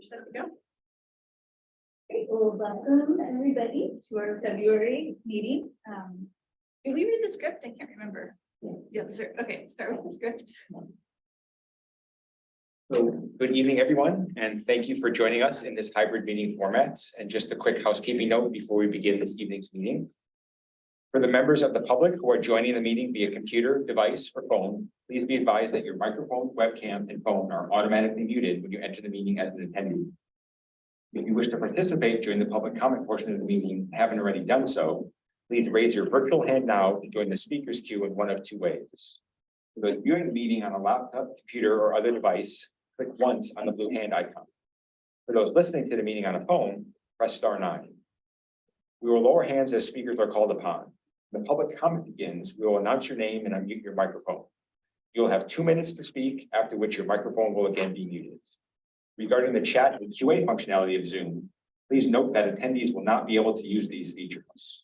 You're set to go. Great, well, welcome everybody to our February meeting. Did we read the script? I can't remember. Yeah, sir. Okay, start with the script. So, good evening, everyone, and thank you for joining us in this hybrid meeting format. And just a quick housekeeping note before we begin this evening's meeting. For the members of the public who are joining the meeting via computer, device, or phone, please be advised that your microphone, webcam, and phone are automatically muted when you enter the meeting as an attendee. If you wish to participate during the public comment portion of the meeting and haven't already done so, please raise your virtual hand now to join the speakers queue in one of two ways. For those viewing the meeting on a laptop, computer, or other device, click once on the blue hand icon. For those listening to the meeting on a phone, press *9. We will lower hands as speakers are called upon. When the public comment begins, we will announce your name and unmute your microphone. You'll have 2 minutes to speak, after which your microphone will again be muted. Regarding the chat and QA functionality of Zoom, please note that attendees will not be able to use these features.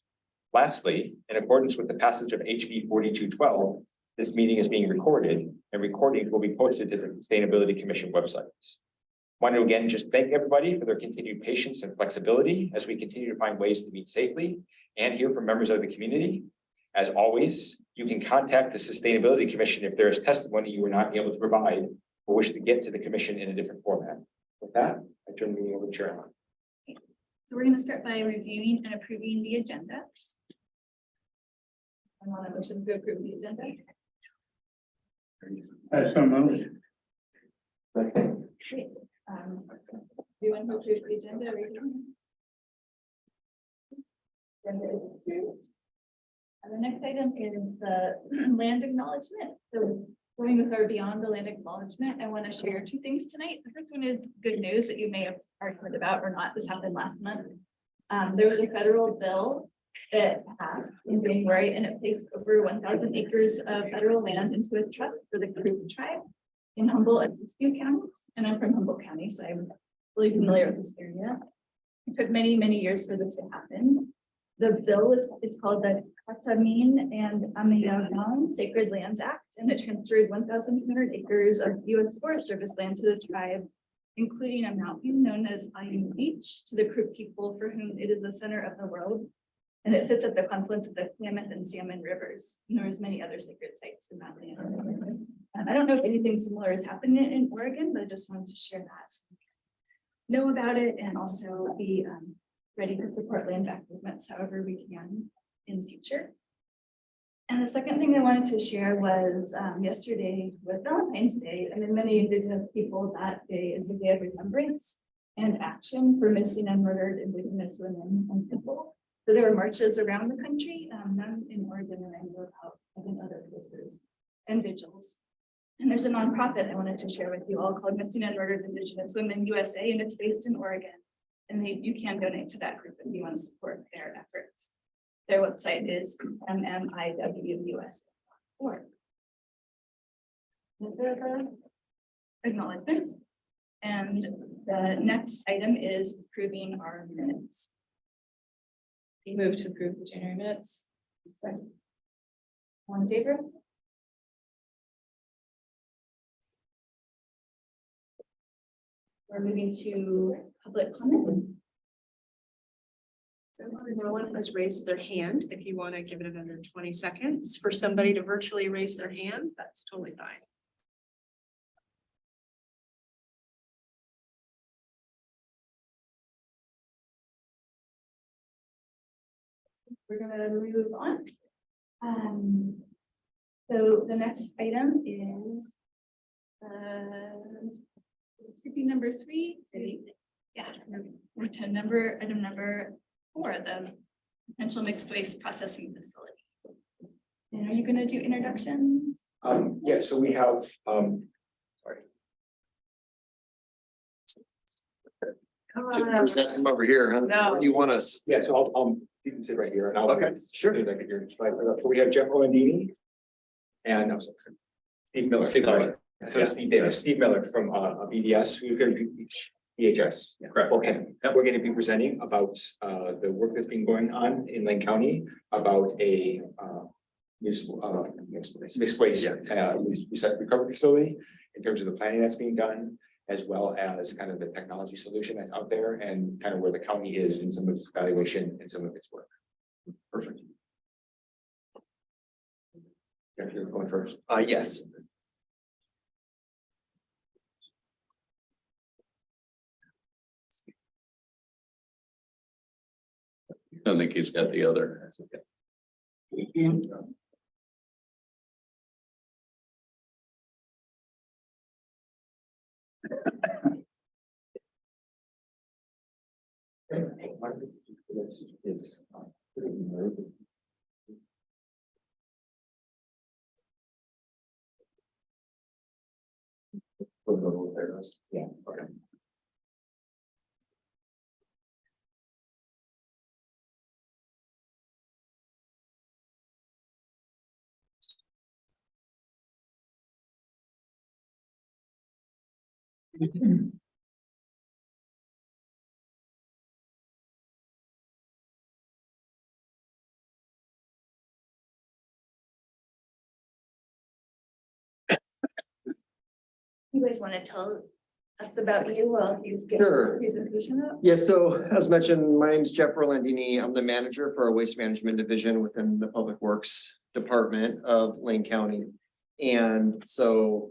Lastly, in accordance with the passage of HB 4212, this meeting is being recorded, and recordings will be posted to the Sustainability Commission websites. I want to again just thank everybody for their continued patience and flexibility as we continue to find ways to meet safely and hear from members of the community. As always, you can contact the Sustainability Commission if there is testimony you were not able to provide or wish to get to the commission in a different format. With that, I turn the meeting over to Chair. So we're going to start by reviewing and approving the agenda. I want a motion to approve the agenda. So moved. Great. Do you want to approve the agenda? Agenda is approved. And the next item is the land acknowledgement. So going with our beyond the land acknowledgement, I want to share two things tonight. The first one is good news that you may have already heard about or not. This happened last month. There was a federal bill that passed in January, and it placed over 1,000 acres of federal land into a trust for the Creek tribe in Humboldt and Siskiyou counties. And I'm from Humboldt County, so I'm really familiar with this area. It took many, many years for this to happen. The bill is called the Katamine and Amiyagan Sacred Lands Act, and it transferred 1,200 acres of U.S. Forest Service land to the tribe, including a mountain known as Ayun Beach, to the Creek people for whom it is the center of the world. And it sits at the confluence of the Klamath and Salmon rivers. And there's many other sacred sites in that land. I don't know if anything similar is happening in Oregon, but I just wanted to share that. So know about it and also be ready to support land back movements however we can in the future. And the second thing I wanted to share was yesterday was Valentine's Day, and in many Indigenous people, that day is a day of remembrance and action for missing and murdered Indigenous women and people. So there were marches around the country, none in Oregon, and I know about in other places, and vigils. And there's a nonprofit I wanted to share with you all called Missing and Murdered Indigenous Women USA, and it's based in Oregon. And you can donate to that group if you want to support their efforts. Their website is mmiwus.org. Acknowledgements. And the next item is approving our minutes. Move to approve the January minutes. Second. All in favor? We're moving to public comment. No one has raised their hand. If you want to give it another 20 seconds for somebody to virtually raise their hand, that's totally fine. We're going to move on. So the next item is skipping number 3. Yeah, we're to item number 4, the potential mixed waste processing facility. And are you going to do introductions? Yeah, so we have sorry. Present him over here, huh? No. Where do you want us? Yeah, so I'll you can sit right here and I'll Sure. So we have Jeff Olandini and I'm sorry, Steve Miller. Sorry. So Steve Miller from BDS, who's going to be BHS. Correct. Okay, we're going to be presenting about the work that's been going on in Lane County about a mixed waste recycle recovery facility in terms of the planning that's being done as well as kind of the technology solution that's out there and kind of where the county is in some of its evaluation and some of its work. Perfect. Jeff, you're going first. Yes. I think he's got the other. That's okay. Yeah, okay. You guys want to tell us about you while he's getting Sure. the presentation up? Yeah, so as mentioned, my name is Jeff Rolandini. I'm the manager for our waste management division within the Public Works Department of Lane County. And so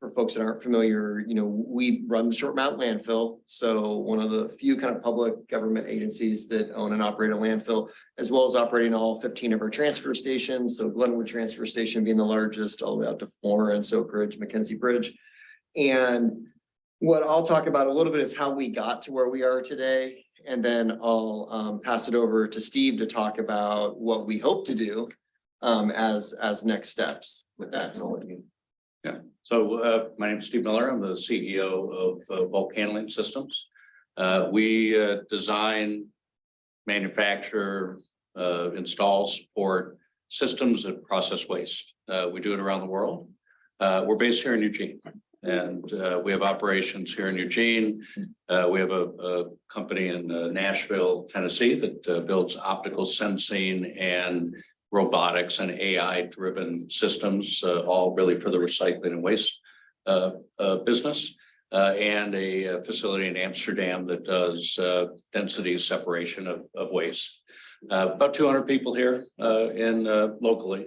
for folks that aren't familiar, we run the Short Mountain landfill. So one of the few kind of public government agencies that own and operate a landfill, as well as operating all 15 of our transfer stations. So Glenwood Transfer Station being the largest, all the way out to Florence, Oak Ridge, Mackenzie Bridge. And what I'll talk about a little bit is how we got to where we are today. And then I'll pass it over to Steve to talk about what we hope to do as next steps with that. Yeah, so my name is Steve Miller. I'm the CEO of Bulk Handling Systems. We design, manufacture, install, support systems that process waste. We do it around the world. We're based here in Eugene. And we have operations here in Eugene. We have a company in Nashville, Tennessee that builds optical sensing and robotics and AI-driven systems, all really for the recycling and waste business. And a facility in Amsterdam that does density separation of waste. About 200 people here locally,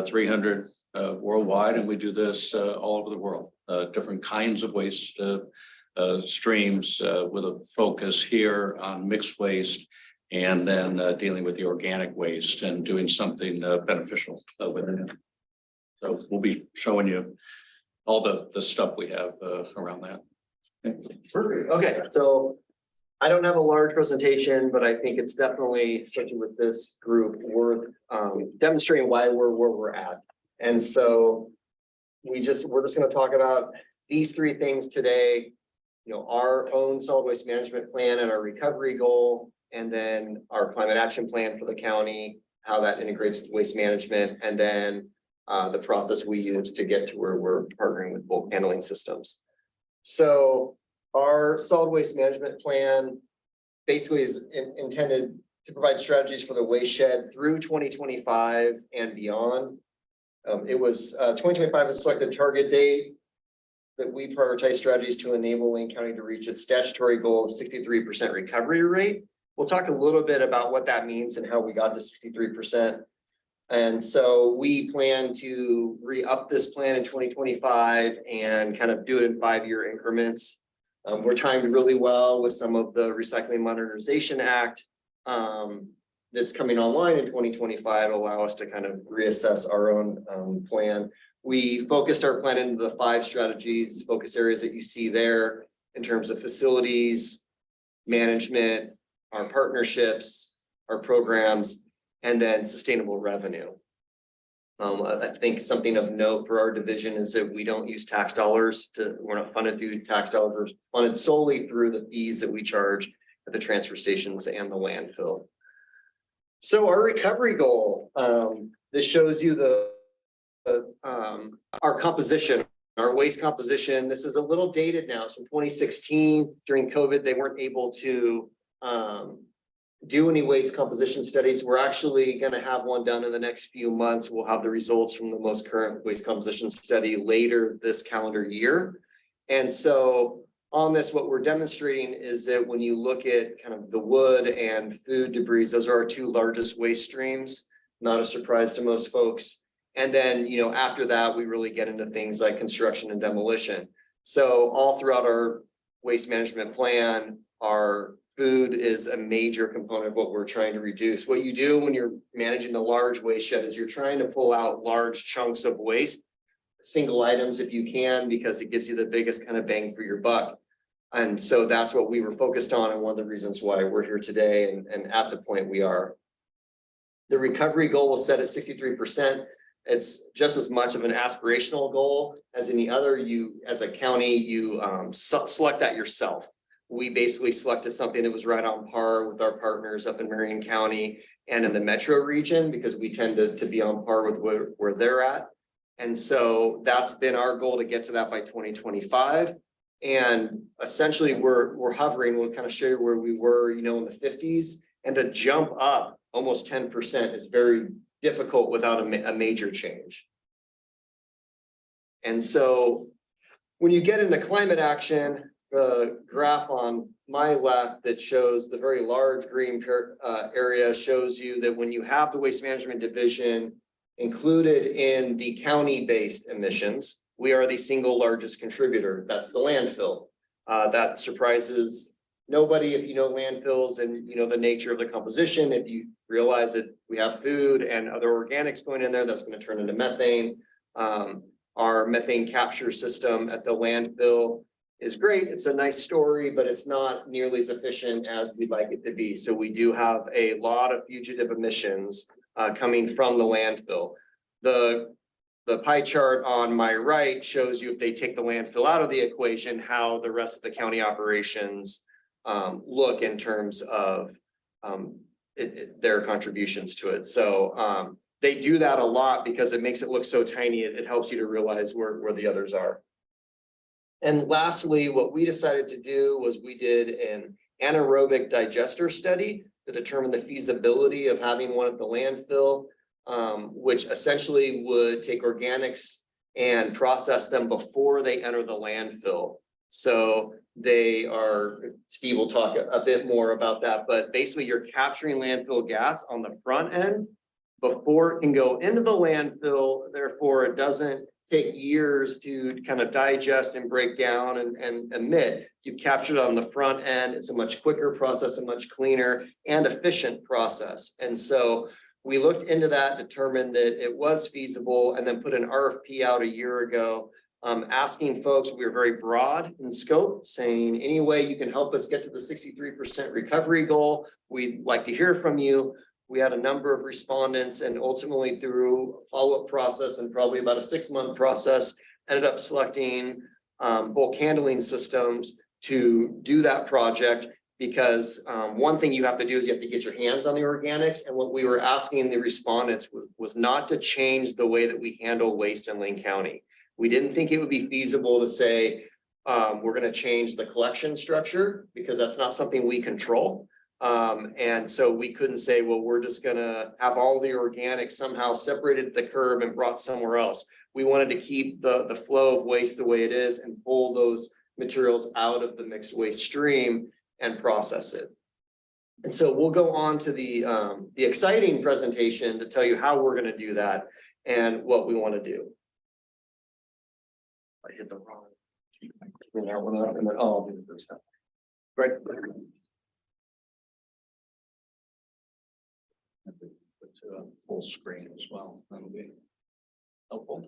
300 worldwide, and we do this all over the world. Different kinds of waste streams with a focus here on mixed waste, and then dealing with the organic waste and doing something beneficial with it. So we'll be showing you all the stuff we have around that. Perfect. Okay, so I don't have a large presentation, but I think it's definitely, especially with this group, worth demonstrating why we're where we're at. And so we're just going to talk about these three things today. Our own solid waste management plan and our recovery goal, and then our climate action plan for the county, how that integrates with waste management, and then the process we use to get to where we're partnering with bulk handling systems. So our solid waste management plan basically is intended to provide strategies for the waste shed through 2025 and beyond. It was 2025 is selected target date that we prioritize strategies to enable Lane County to reach its statutory goal of 63% recovery rate. We'll talk a little bit about what that means and how we got to 63%. And so we plan to re-up this plan in 2025 and kind of do it in 5-year increments. We're timed really well with some of the Recycling Modernization Act that's coming online in 2025, allow us to kind of reassess our own plan. We focused our plan into the 5 strategies, focus areas that you see there in terms of facilities, management, our partnerships, our programs, and then sustainable revenue. I think something of note for our division is that we don't use tax dollars we're not funded through tax dollars, we're funded solely through the fees that we charge at the transfer stations and the landfill. So our recovery goal, this shows you our composition, our waste composition. This is a little dated now. So 2016, during COVID, they weren't able to do any waste composition studies. We're actually going to have one done in the next few months. We'll have the results from the most current waste composition study later this calendar year. And so on this, what we're demonstrating is that when you look at kind of the wood and food debris, those are our two largest waste streams, not a surprise to most folks. And then, after that, we really get into things like construction and demolition. So all throughout our waste management plan, our food is a major component of what we're trying to reduce. What you do when you're managing the large waste shed is you're trying to pull out large chunks of waste, single items if you can, because it gives you the biggest kind of bang for your buck. And so that's what we were focused on, and one of the reasons why we're here today and at the point we are. The recovery goal was set at 63%. It's just as much of an aspirational goal as any other. You, as a county, you select that yourself. We basically selected something that was right on par with our partners up in Marion County and in the metro region, because we tend to be on par with where they're at. And so that's been our goal, to get to that by 2025. And essentially we're hovering, we'll kind of show you where we were, in the 50s, and to jump up almost 10% is very difficult without a major change. And so when you get into climate action, the graph on my left that shows the very large green area shows you that when you have the waste management division included in the county-based emissions, we are the single largest contributor. That's the landfill. That surprises nobody if you know landfills and the nature of the composition. If you realize that we have food and other organics going in there, that's going to turn into methane. Our methane capture system at the landfill is great. It's a nice story, but it's not nearly as efficient as we'd like it to be. So we do have a lot of fugitive emissions coming from the landfill. The pie chart on my right shows you, if they take the landfill out of the equation, how the rest of the county operations look in terms of their contributions to it. So they do that a lot because it makes it look so tiny. It helps you to realize where the others are. And lastly, what we decided to do was we did an anaerobic digester study to determine the feasibility of having one at the landfill, which essentially would take organics and process them before they enter the landfill. So they are, Steve will talk a bit more about that, but basically you're capturing landfill gas on the front end before it can go into the landfill. Therefore, it doesn't take years to kind of digest and break down and emit. You've captured it on the front end. It's a much quicker process, a much cleaner and efficient process. And so we looked into that, determined that it was feasible, and then put an RFP out a year ago, asking folks. We were very broad in scope, saying any way you can help us get to the 63% recovery goal, we'd like to hear from you. We had a number of respondents, and ultimately through a follow-up process and probably about a 6-month process, ended up selecting bulk handling systems to do that project. Because one thing you have to do is you have to get your hands on the organics. And what we were asking the respondents was not to change the way that we handle waste in Lane County. We didn't think it would be feasible to say, we're going to change the collection structure, because that's not something we control. And so we couldn't say, well, we're just going to have all the organics somehow separated at the curb and brought somewhere else. We wanted to keep the flow of waste the way it is and pull those materials out of the mixed waste stream and process it. And so we'll go on to the exciting presentation to tell you how we're going to do that and what we want to do. I hit the wrong. Bring that one up and then I'll do the first one. Right. Full screen as well. That'll be helpful.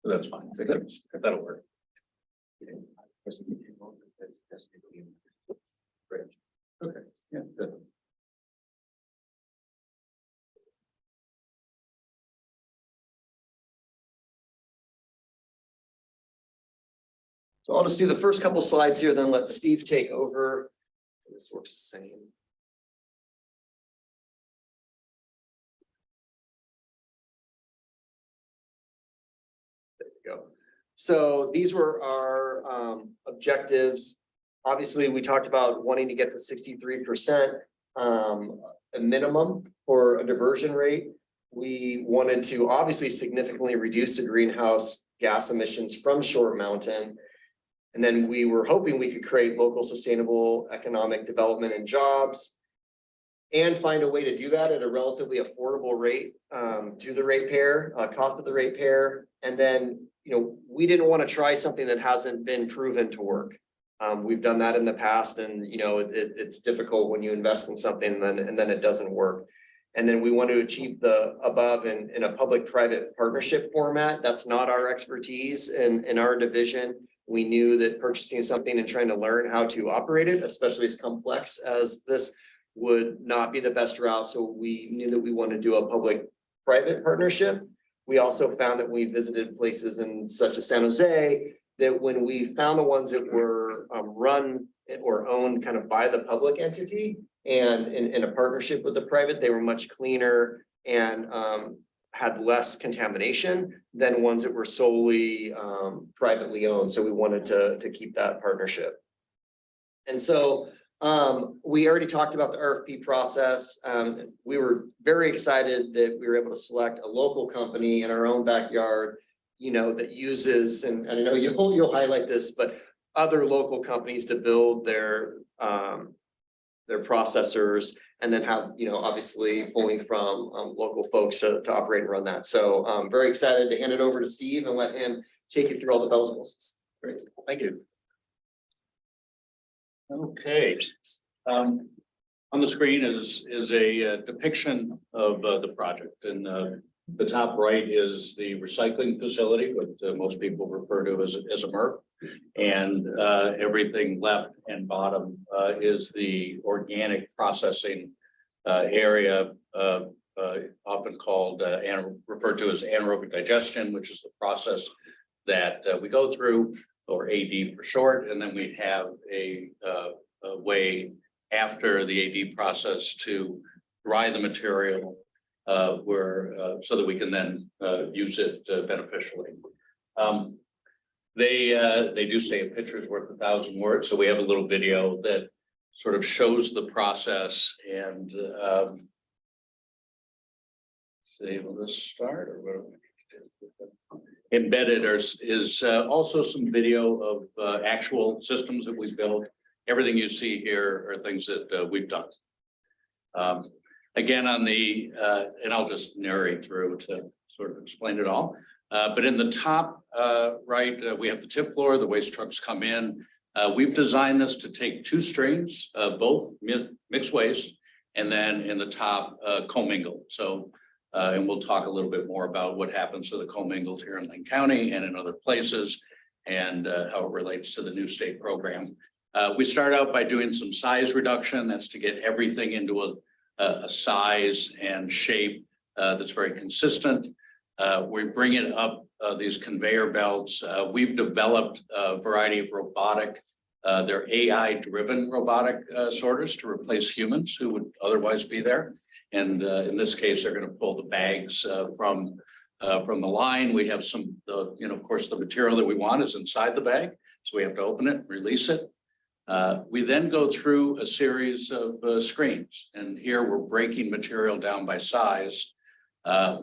That's fine. That'll work. Great. Okay. Yeah. Good. So I'll just do the first couple slides here, then let Steve take over. This works the same. go. So these were our objectives. Obviously, we talked about wanting to get to 63%, a minimum for a diversion rate. We wanted to obviously significantly reduce the greenhouse gas emissions from Short Mountain. And then we were hoping we could create local sustainable economic development and jobs and find a way to do that at a relatively affordable rate to the ratepayer, cost of the ratepayer. And then, we didn't want to try something that hasn't been proven to work. We've done that in the past, and it's difficult when you invest in something and then it doesn't work. And then we want to achieve the above in a public-private partnership format. That's not our expertise in our division. We knew that purchasing something and trying to learn how to operate it, especially as complex as this, would not be the best route. So we knew that we want to do a public-private partnership. We also found that we visited places in such as San Jose, that when we found the ones that were run or owned kind of by the public entity and in a partnership with the private, they were much cleaner and had less contamination than ones that were solely privately owned. So we wanted to keep that partnership. And so we already talked about the RFP process. We were very excited that we were able to select a local company in our own backyard, that uses, and I know you'll highlight this, but other local companies to build their processors, and then have, obviously pulling from local folks to operate and run that. So I'm very excited to hand it over to Steve and let him take you through all the bells and whistles. Great, thank you. Okay, on the screen is a depiction of the project, and the top right is the recycling facility, what most people refer to as a MRF, and everything left and bottom is the organic processing area, often called and referred to as anaerobic digestion, which is the process that we go through, or AD for short, and then we have a way after the AD process to dry the material so that we can then use it beneficially. They do say a picture's worth 1,000 words, so we have a little video that sort of shows the process. And see, will this start or what do we need to do? Embedded is also some video of actual systems that we've built. Everything you see here are things that we've done. Again, on the, and I'll just narrate through to sort of explain it all. But in the top right, we have the tip floor, the waste trucks come in. We've designed this to take two streams, both mixed waste, and then in the top commingled. So, and we'll talk a little bit more about what happens to the commingled here in Lane County and in other places, and how it relates to the new state program. We start out by doing some size reduction. That's to get everything into a size and shape that's very consistent. We bring it up these conveyor belts. We've developed a variety of robotic, they're AI-driven robotic sorters to replace humans who would otherwise be there. And in this case, they're going to pull the bags from the line. We have some, of course, the material that we want is inside the bag, so we have to open it, release it. We then go through a series of screens, and here we're breaking material down by size.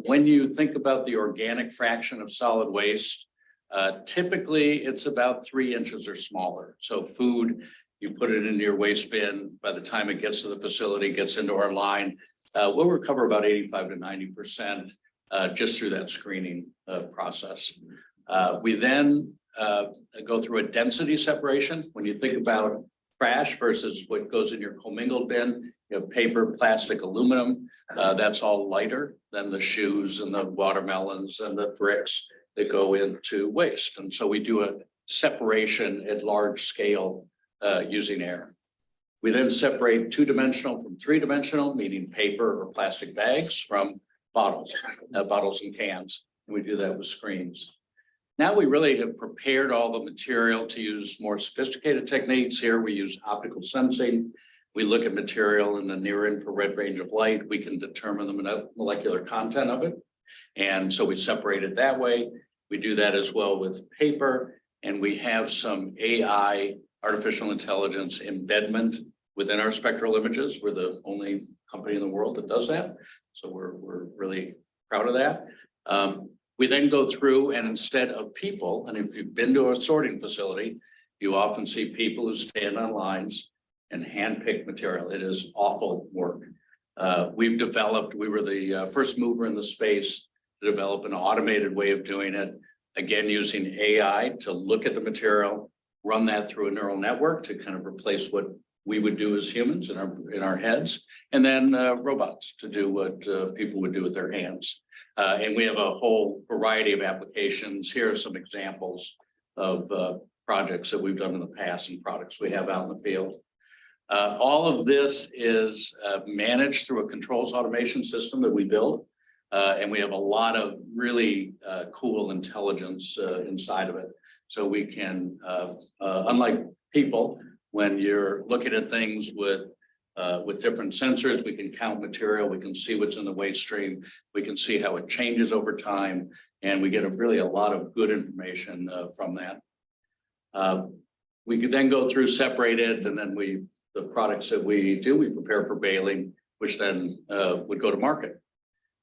When you think about the organic fraction of solid waste, typically it's about 3 inches or smaller. So food, you put it into your waste bin. By the time it gets to the facility, gets into our line, we'll recover about 85 to 90% just through that screening process. We then go through a density separation. When you think about trash versus what goes in your commingled bin, you have paper, plastic, aluminum. That's all lighter than the shoes and the watermelons and the bricks that go into waste. And so we do a separation at large scale using air. We then separate 2-dimensional from 3-dimensional, meaning paper or plastic bags, from bottles and cans. And we do that with screens. Now we really have prepared all the material to use more sophisticated techniques. Here we use optical sensing. We look at material in the near infrared range of light. We can determine the molecular content of it. And so we separate it that way. We do that as well with paper, and we have some AI, artificial intelligence embedment within our spectral images. We're the only company in the world that does that. So we're really proud of that. We then go through, and instead of people, and if you've been to a sorting facility, you often see people who stand on lines and handpick material. It is awful work. We were the first mover in the space to develop an automated way of doing it. Again, using AI to look at the material, run that through a neural network to kind of replace what we would do as humans in our heads, and then robots to do what people would do with their hands. And we have a whole variety of applications. Here are some examples of projects that we've done in the past and products we have out in the field. All of this is managed through a controls automation system that we build. And we have a lot of really cool intelligence inside of it. So we can, unlike people, when you're looking at things with different sensors, we can count material, we can see what's in the waste stream, we can see how it changes over time, and we get really a lot of good information from that. We could then go through separated, and then the products that we do, we prepare for baling, which then would go to market.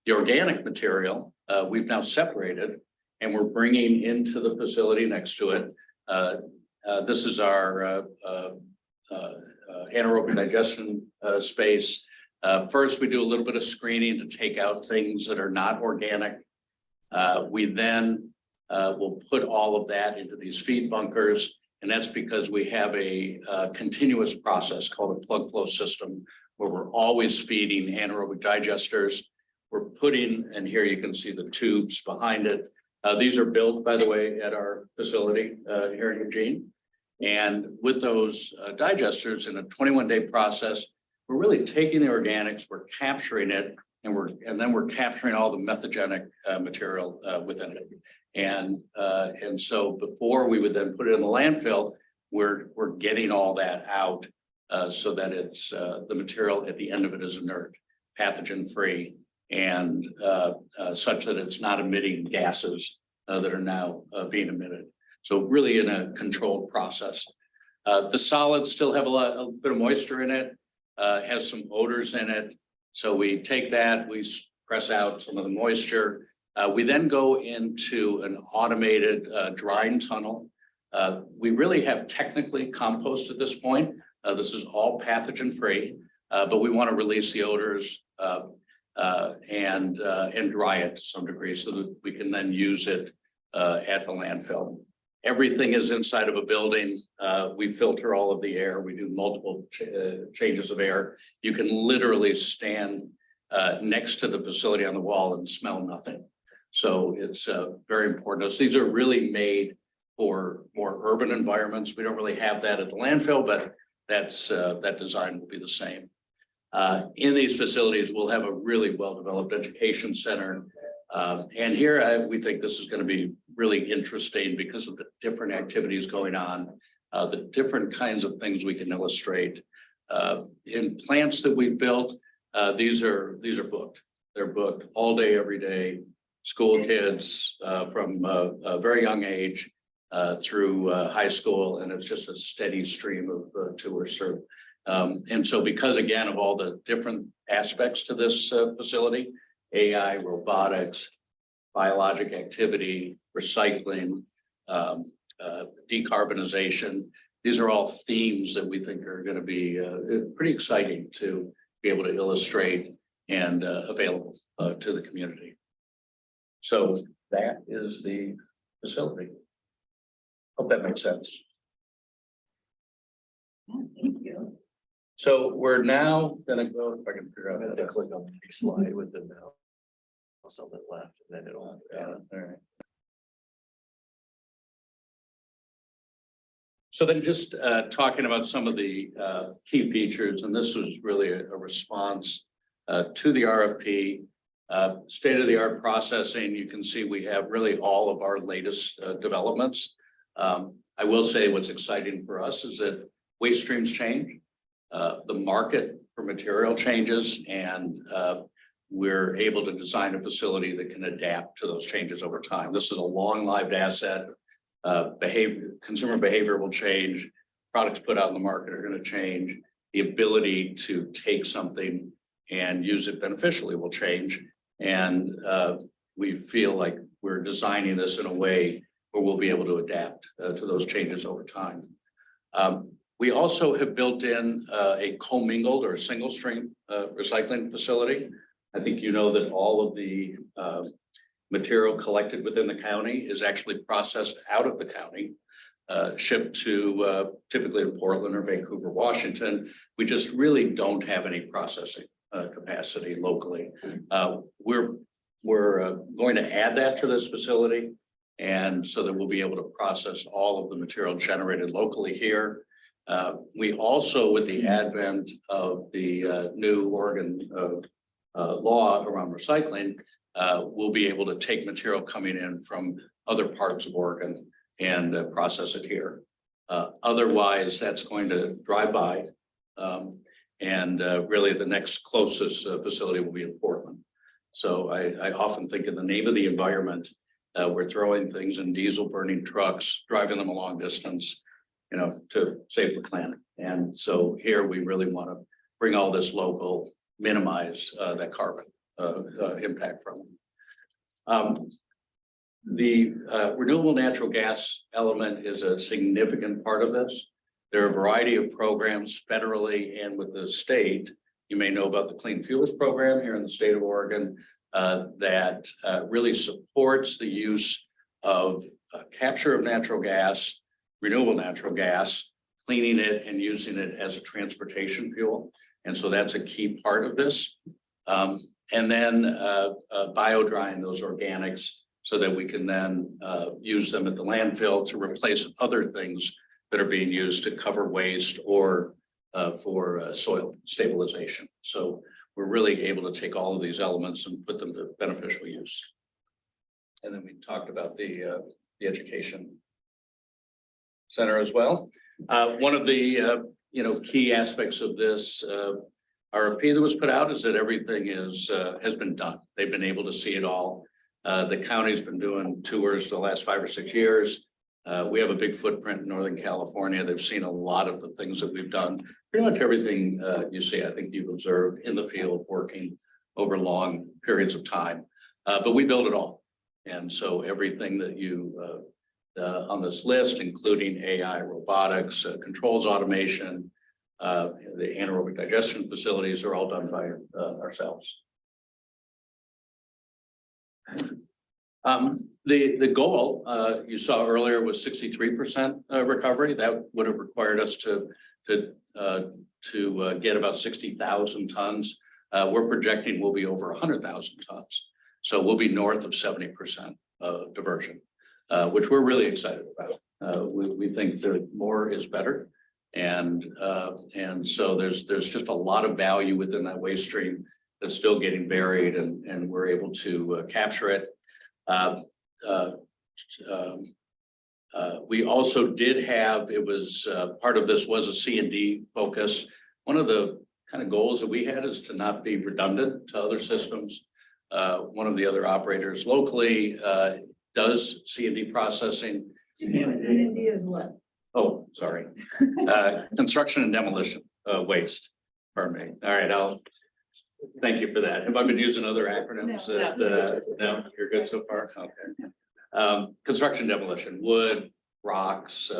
The organic material, we've now separated, and we're bringing into the facility next to it. This is our anaerobic digestion space. First, we do a little bit of screening to take out things that are not organic. We then will put all of that into these feed bunkers, and that's because we have a continuous process called a plug flow system, where we're always feeding anaerobic digesters. We're putting, and here you can see the tubes behind it. These are built, by the way, at our facility here in Eugene. And with those digesters in a 21-day process, we're really taking the organics, we're capturing it, and then we're capturing all the methagenic material within it. And so before we would then put it in the landfill, we're getting all that out so that it's the material at the end of it is inert, pathogen free, and such that it's not emitting gases that are now being emitted. So really in a controlled process. The solids still have a bit of moisture in it, has some odors in it. So we take that, we press out some of the moisture. We then go into an automated drying tunnel. We really have technically compost at this point. This is all pathogen free, but we want to release the odors and dry it to some degree so that we can then use it at the landfill. Everything is inside of a building. We filter all of the air. We do multiple changes of air. You can literally stand next to the facility on the wall and smell nothing. So it's very important. These are really made for more urban environments. We don't really have that at the landfill, but that design will be the same. In these facilities, we'll have a really well-developed education center. And here we think this is going to be really interesting because of the different activities going on, the different kinds of things we can illustrate. In plants that we've built, these are booked. They're booked all day, every day. School kids from a very young age through high school, and it's just a steady stream of tours through. And so because, again, of all the different aspects to this facility, AI, robotics, biologic activity, recycling, decarbonization, these are all themes that we think are going to be pretty exciting to be able to illustrate and available to the community. So that is the facility. Hope that makes sense. Yeah, thank you. So we're now gonna go, if I can figure out. I have to click on the slide with the mouse on the left, and then it'll. All right. So then just talking about some of the key features, and this was really a response to the RFP. State-of-the-art processing, you can see we have really all of our latest developments. I will say what's exciting for us is that waste streams change. The market for material changes, and we're able to design a facility that can adapt to those changes over time. This is a long-lived asset. Consumer behavior will change. Products put out in the market are going to change. The ability to take something and use it beneficially will change. And we feel like we're designing this in a way where we'll be able to adapt to those changes over time. We also have built in a commingled or single stream recycling facility. I think you know that all of the material collected within the county is actually processed out of the county, shipped to typically to Portland or Vancouver, Washington. We just really don't have any processing capacity locally. We're going to add that to this facility, and so that we'll be able to process all of the material generated locally here. We also, with the advent of the new Oregon law around recycling, we'll be able to take material coming in from other parts of Oregon and process it here. Otherwise, that's going to drive by. Really the next closest facility will be in Portland. So I often think in the name of the environment, we're throwing things in diesel burning trucks, driving them a long distance, to save the planet. And so here we really want to bring all this local, minimize that carbon impact from them. The renewable natural gas element is a significant part of this. There are a variety of programs federally and with the state. You may know about the Clean Fuels Program here in the state of Oregon that really supports the use of capture of natural gas, renewable natural gas, cleaning it and using it as a transportation fuel. And so that's a key part of this. And then bio drying those organics so that we can then use them at the landfill to replace other things that are being used to cover waste or for soil stabilization. So we're really able to take all of these elements and put them to beneficial use. And then we talked about the education center as well. One of the key aspects of this RFP that was put out is that everything has been done. They've been able to see it all. The county's been doing tours the last 5 or 6 years. We have a big footprint in Northern California. They've seen a lot of the things that we've done. Pretty much everything you see, I think you've observed in the field working over long periods of time. But we build it all. And so everything that you on this list, including AI, robotics, controls automation, the anaerobic digestion facilities are all done by ourselves. The goal you saw earlier was 63% recovery. That would have required us to get about 60,000 tons. We're projecting we'll be over 100,000 tons. So we'll be north of 70% diversion, which we're really excited about. We think that more is better. And so there's just a lot of value within that waste stream that's still getting buried, and we're able to capture it. We also did have, it was part of this was a C&D focus. One of the kind of goals that we had is to not be redundant to other systems. One of the other operators locally does C&D processing. C&D is what? Oh, sorry. Construction and demolition waste. Pardon me. All right, thank you for that. Have I been using other acronyms? No, you're good so far? Okay. Construction demolition, wood, rocks,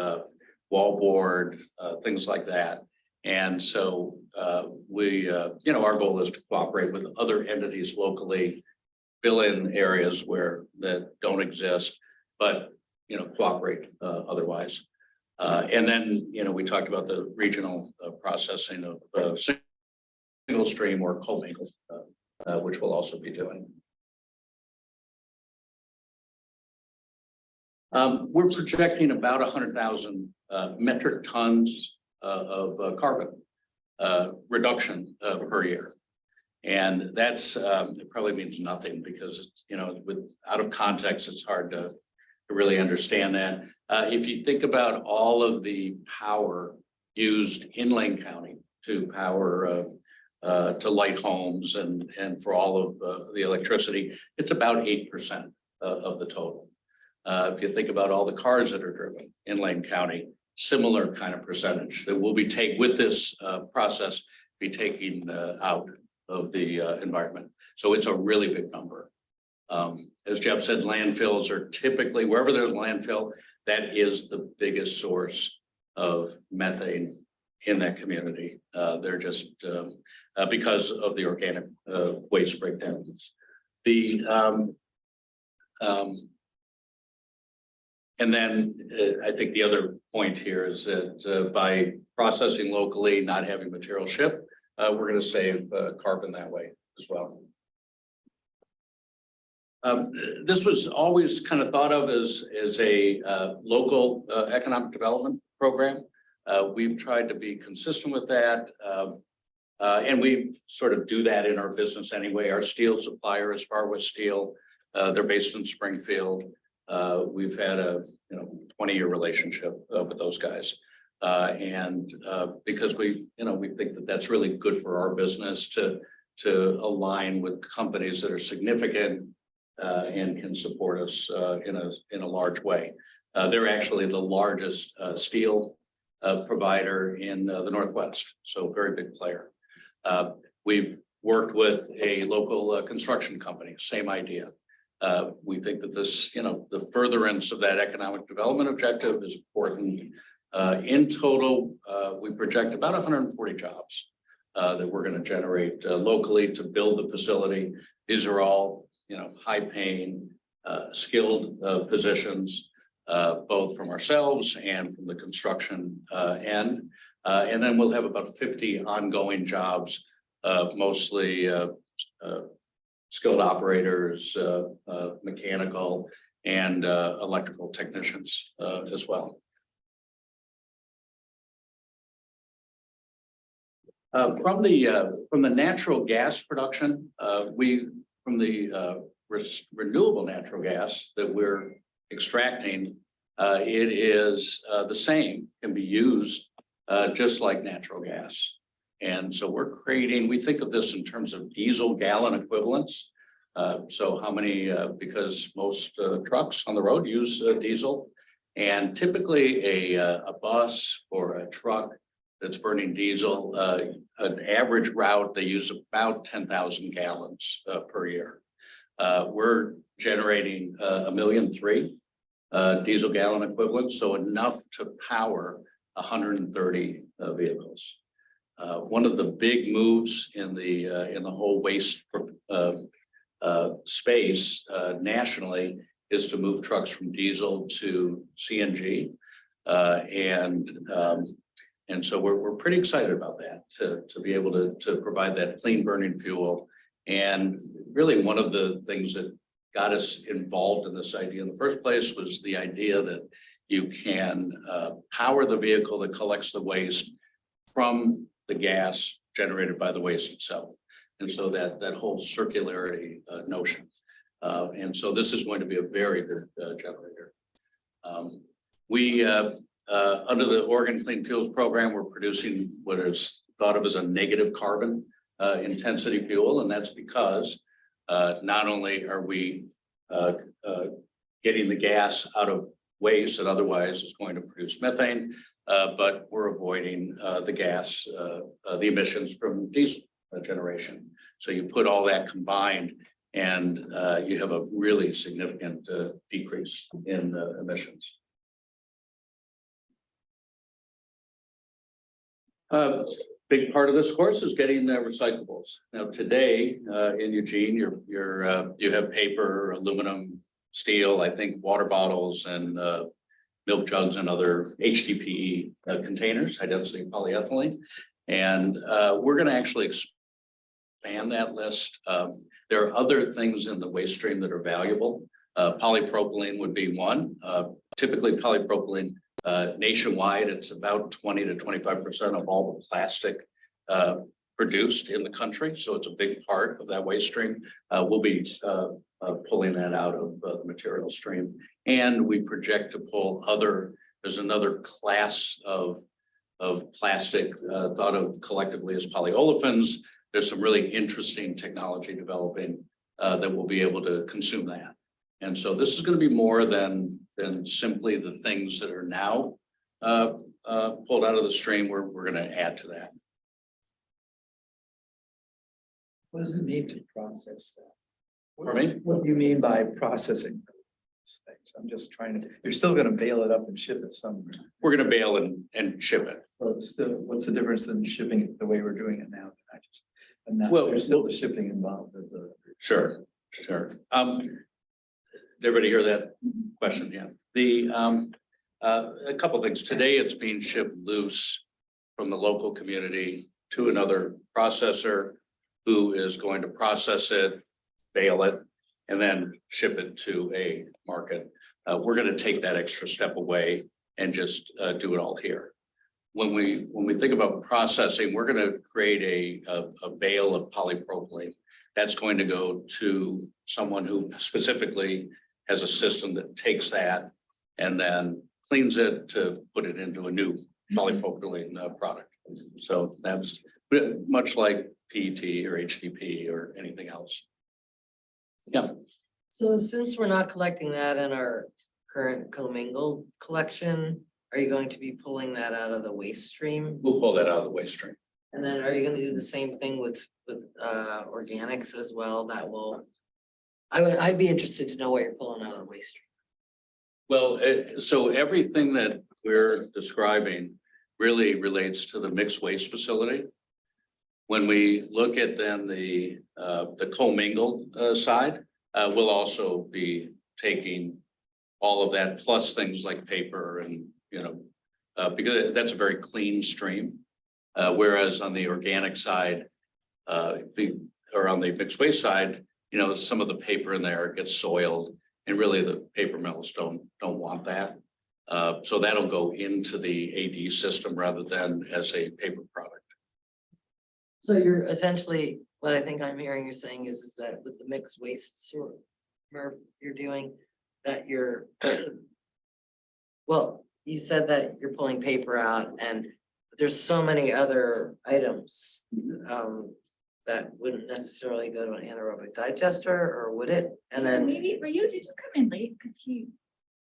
wallboard, things like that. And so we, our goal is to cooperate with other entities locally, fill in areas that don't exist, but, cooperate otherwise. And then, we talked about the regional processing of single stream or commingled, which we'll also be doing. We're projecting about 100,000 metric tons of carbon reduction per year. And that's, it probably means nothing because it's, with out of context, it's hard to really understand that. If you think about all of the power used in Lane County to power to light homes and for all of the electricity, it's about 8% of the total. If you think about all the cars that are driven in Lane County, similar kind of percentage that will be with this process, be taking out of the environment. So it's a really big number. As Jeff said, landfills are typically, wherever there's landfill, that is the biggest source of methane in that community. They're just because of the organic waste breakdowns. And then I think the other point here is that by processing locally, not having material shipped, we're going to save carbon that way as well. This was always kind of thought of as a local economic development program. We've tried to be consistent with that. And we sort of do that in our business anyway. Our steel supplier is Far West Steel. They're based in Springfield. We've had a 20-year relationship with those guys. And because we think that that's really good for our business to align with companies that are significant and can support us in a large way. They're actually the largest steel provider in the Northwest, so very big player. We've worked with a local construction company, same idea. We think that this, the furtherance of that economic development objective is important. In total, we project about 140 jobs that we're going to generate locally to build the facility. These are all, high-paying, skilled positions, both from ourselves and from the construction end. And then we'll have about 50 ongoing jobs, mostly skilled operators, mechanical, and electrical technicians as well. From the natural gas production, from the renewable natural gas that we're extracting, it is the same, can be used just like natural gas. And so we think of this in terms of diesel gallon equivalents. So how many, because most trucks on the road use diesel, and typically a bus or a truck that's burning diesel, an average route, they use about 10,000 gallons per year. We're generating 1.3 million diesel gallon equivalents, so enough to power 130 vehicles. One of the big moves in the whole waste space nationally is to move trucks from diesel to CNG, and so we're pretty excited about that to be able to provide that clean burning fuel. And really, one of the things that got us involved in this idea in the first place was the idea that you can power the vehicle that collects the waste from the gas generated by the waste itself. And so that whole circularity notion. And so this is going to be a very good generator. Under the Oregon Clean Fuels Program, we're producing what is thought of as a negative carbon intensity fuel. And that's because not only are we getting the gas out of waste that otherwise is going to produce methane, but we're avoiding the emissions from diesel generation. So you put all that combined and you have a really significant decrease in emissions. Big part of this course is getting recyclables. Now today in Eugene, you have paper, aluminum, steel, I think water bottles and milk jugs and other HDPE containers, high density polyethylene. And we're going to actually expand that list. There are other things in the waste stream that are valuable. Polypropylene would be one. Typically polypropylene nationwide, it's about 20 to 25% of all the plastic produced in the country. So it's a big part of that waste stream. We'll be pulling that out of the material stream. And we project to pull there's another class of plastic thought of collectively as polyolefins there's some really interesting technology developing that will be able to consume that. And so this is going to be more than simply the things that are now pulled out of the stream. We're going to add to that. What does it mean to process that? Pardon me? What do you mean by processing those things? I'm just trying to, you're still gonna bail it up and ship it somewhere. We're going to bail and ship it. Well, it's still, what's the difference than shipping it the way we're doing it now? I'm not, Well, there's still the shipping involved with the. Sure. Did everybody hear that question? Yeah. A couple things. Today, it's being shipped loose from the local community to another processor who is going to process it, bale it, and then ship it to a market. We're going to take that extra step away and just do it all here. When we think about processing, we're going to create a bale of polypropylene. That's going to go to someone who specifically has a system that takes that and then cleans it to put it into a new polypropylene product. So that's much like PET or HDP or anything else. Yeah. So since we're not collecting that in our current commingled collection, are you going to be pulling that out of the waste stream? We'll pull that out of the waste stream. And then are you gonna do the same thing with organics as well? That will, I'd be interested to know what you're pulling out of the waste stream. Well, so everything that we're describing really relates to the mixed waste facility. When we look at then the commingled side, we'll also be taking all of that plus things like paper and, because that's a very clean stream. Whereas on the organic side, or on the mixed waste side, some of the paper in there gets soiled and really the paper mills don't want that. So that'll go into the AD system rather than as a paper product. So you're essentially, what I think I'm hearing you're saying is that with the mixed waste sort of you're doing that you're, well, you said that you're pulling paper out and there's so many other items that wouldn't necessarily go to an anaerobic digester, or would it? And then, Maybe, did you come in late? Because he.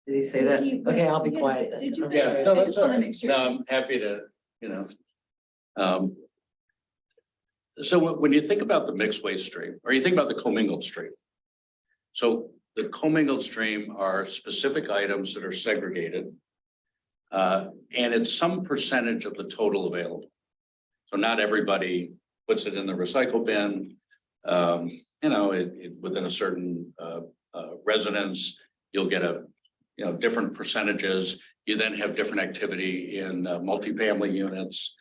did he say that? he- Okay, I'll be yeah, quiet then. Did you? I'm Yeah, sorry. no, I that's just all want to right. make sure. No, I'm happy to, so when you think about the mixed waste stream, or you think about the commingled stream. So the commingled stream are specific items that are segregated. And it's some percentage of the total available. So not everybody puts it in the recycle bin. Within a certain residence, you'll get different percentages. You then have different activity in multifamily units,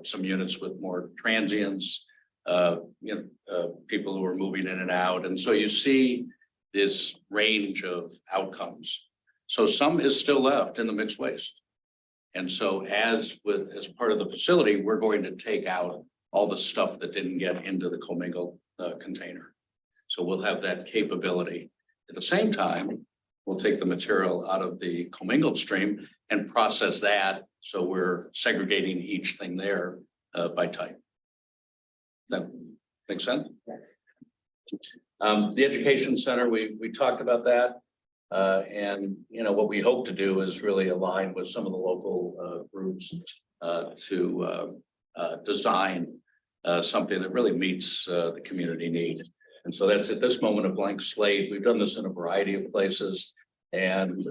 some units with more transients, people who are moving in and out. And so you see this range of outcomes. So some is still left in the mixed waste. And so as part of the facility, we're going to take out all the stuff that didn't get into the commingled container. So we'll have that capability. At the same time, we'll take the material out of the commingled stream and process that. So we're segregating each thing there by type. That makes sense? The education center, we talked about that. And what we hope to do is really align with some of the local groups to design something that really meets the community need. And so that's at this moment a blank slate. We've done this in a variety of places. And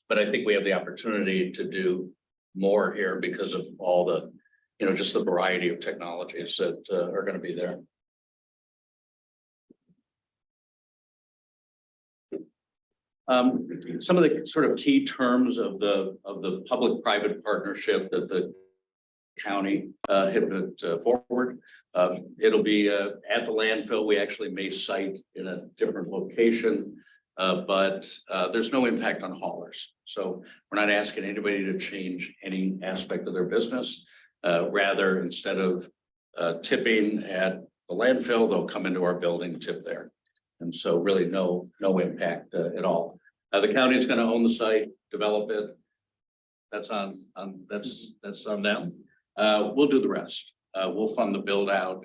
but I think we have the opportunity to do more here because of all the, just the variety of technologies that are going to be there. Some of the sort of key terms of the public-private partnership that the county had put forward. It'll be at the landfill. We actually may site in a different location, but there's no impact on haulers. So we're not asking anybody to change any aspect of their business. Rather, instead of tipping at the landfill, they'll come into our building, tip there. And so really no impact at all. The county is going to own the site, develop it. That's on them. We'll do the rest. We'll fund the build out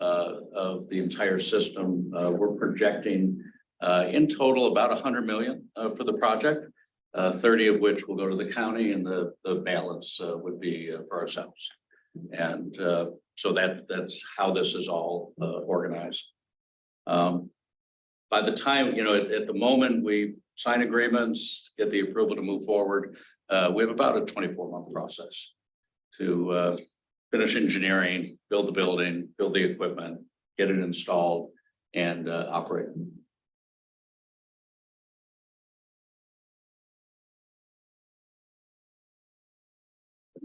of the entire system. We're projecting in total about 100 million for the project, 30 of which will go to the county, and the balance would be for ourselves. And so that's how this is all organized. By the time, at the moment we sign agreements, get the approval to move forward, we have about a 24-month process to finish engineering, build the building, build the equipment, get it installed, and operate.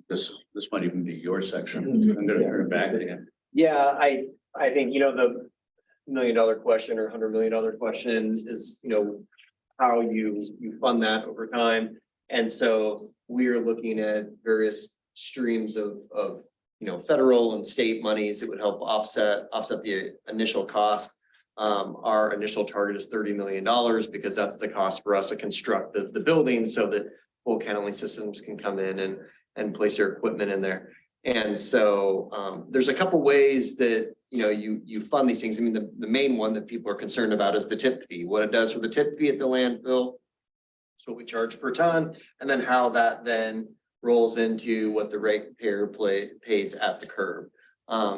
This might even be your section. I'm gonna turn it back to you. Yeah, I think, the $1 million question or $100 million question is, how you fund that over time. And so we are looking at various streams of, federal and state monies that would help offset the initial cost. Our initial target is $30 million because that's the cost for us to construct the building so that Bulk Handling Systems can come in and place their equipment in there. And so there's a couple ways that, you fund these things. I mean, the main one that people are concerned about is the tip fee, what it does for the tip fee at the landfill. So we charge per ton, and then how that then rolls into what the ratepayer pays at the curb.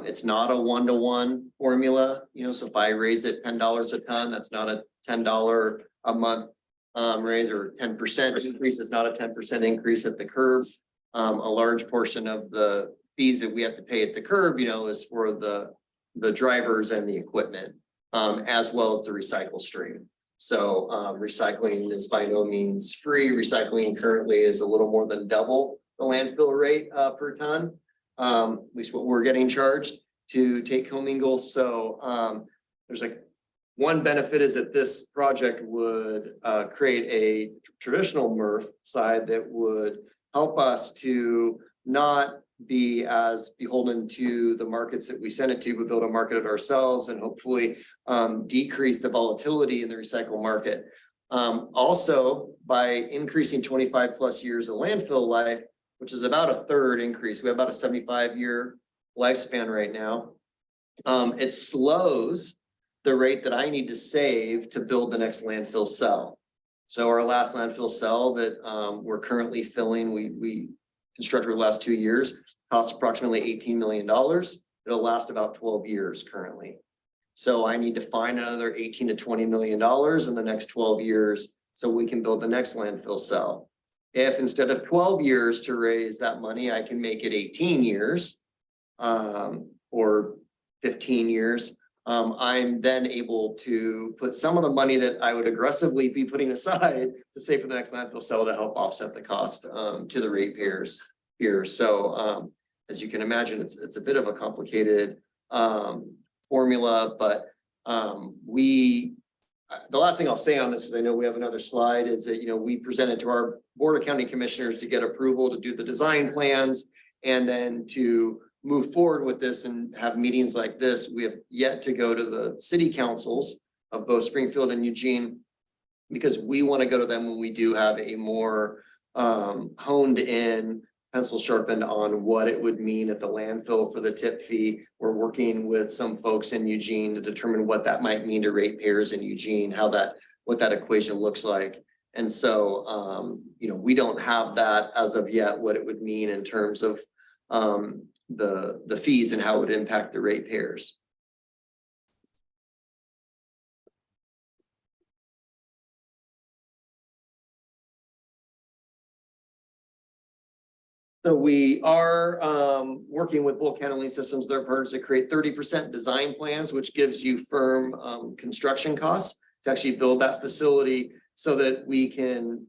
It's not a 1-to-1 formula, so if I raise it $10 a ton, that's not a $10 a month raise, or 10% increase. It's not a 10% increase at the curb. A large portion of the fees that we have to pay at the curb, is for the drivers and the equipment, as well as the recycle stream. So recycling is by no means free. Recycling currently is a little more than double the landfill rate per ton, at least what we're getting charged to take commingle. So there's one benefit is that this project would create a traditional MRF side that would help us to not be as beholden to the markets that we send it to, but build a market it ourselves and hopefully decrease the volatility in the recycle market. Also, by increasing 25+ years of landfill life, which is about a third increase, we have about a 75-year lifespan right now. It slows the rate that I need to save to build the next landfill cell. So our last landfill cell that we're currently filling, we constructed the last 2 years, costs approximately $18 million. It'll last about 12 years currently. So I need to find another $18 to $20 million in the next 12 years so we can build the next landfill cell. If instead of 12 years to raise that money, I can make it 18 years or 15 years, I'm then able to put some of the money that I would aggressively be putting aside to save for the next landfill cell to help offset the cost to the ratepayers here. So as you can imagine, it's a bit of a complicated formula, but the last thing I'll say on this is I know we have another slide is that, we presented to our Board of County Commissioners to get approval to do the design plans and then to move forward with this and have meetings like this. We have yet to go to the city councils of both Springfield and Eugene because we want to go to them when we do have a more honed in, pencil sharpened on what it would mean at the landfill for the tip fee. We're working with some folks in Eugene to determine what that might mean to ratepayers in Eugene, what that equation looks like. And so, we don't have that as of yet, what it would mean in terms of the fees and how it would impact the ratepayers. So we are working with Bulk Handling Systems, their partners, to create 30% design plans, which gives you firm construction costs to actually build that facility so that we can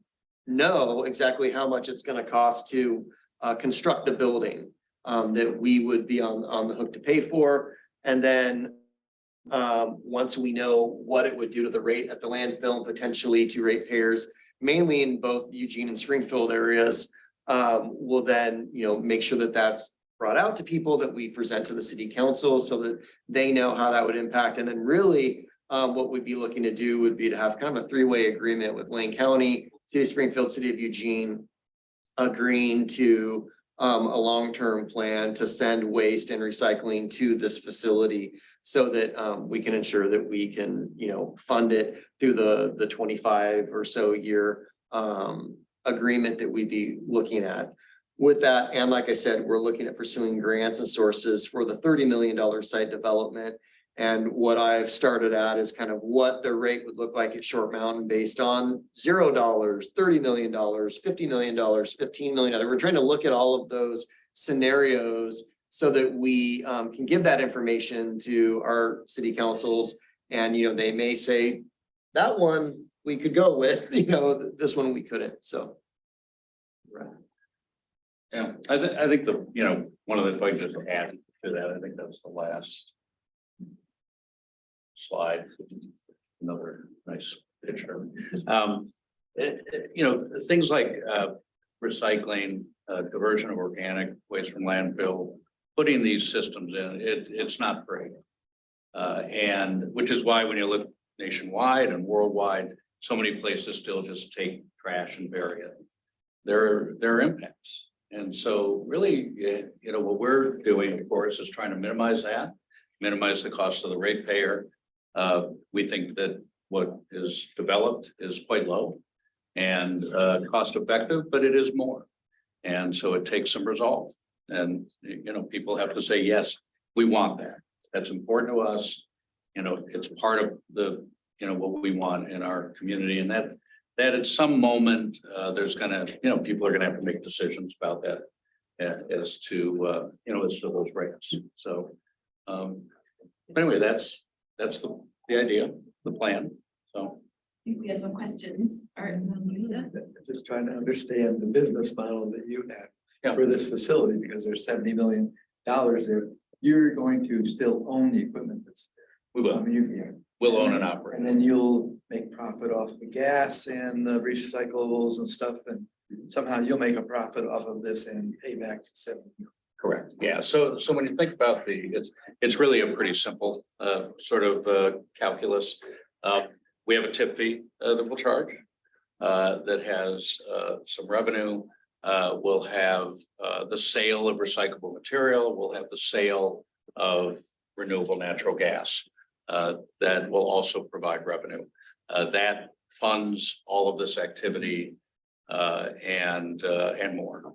know exactly how much it's going to cost to construct the building that we would be on the hook to pay for. And then once we know what it would do to the rate at the landfill, potentially to ratepayers, mainly in both Eugene and Springfield areas, we'll then, make sure that that's brought out to people, that we present to the city council so that they know how that would impact. And then really what we'd be looking to do would be to have kind of a 3-way agreement with Lane County, City of Springfield, City of Eugene, agreeing to a long-term plan to send waste and recycling to this facility so that we can ensure that we can, fund it through the 25 or so year agreement that we'd be looking at. With that, and like I said, we're looking at pursuing grants and sources for the $30 million site development. And what I've started at is kind of what the rate would look like at Short Mountain based on $0, $30 million, $50 million, $15 million. We're trying to look at all of those scenarios so that we can give that information to our city councils. And, they may say, that one we could go with, this one we couldn't, so. Yeah, I think one of the, if I just add to that, I think that was the last slide. Another nice picture. Things like recycling, diversion of organic waste from landfill, putting these systems in, it's not free. And which is why when you look nationwide and worldwide, so many places still just take trash and bury it. There are impacts. And so really, what we're doing, of course, is trying to minimize that, minimize the cost of the ratepayer. We think that what is developed is quite low and cost effective, but it is more. And so it takes some resolve. And, people have to say, yes, we want that. That's important to us. It's part of the, what we want in our community. And that at some moment, there's gonna, people are gonna have to make decisions about that as to those rates. So, anyway, that's the idea, the plan. So. I think we have some questions. Art and Lisa. Just trying to understand the business model that you have Yeah. for this facility, because there's $70 million there. You're going to still own the equipment that's We there. will. We'll own and operate. And then you'll make profit off the gas and the recyclables and stuff, and somehow you'll make a profit off of this and pay back the 70 million. Correct. Yeah. So when you think about it's really a pretty simple calculus. We have a tip fee that we'll charge that has some revenue. We'll have the sale of recyclable material. We'll have the sale of renewable natural gas that will also provide revenue. That funds all of this activity and more.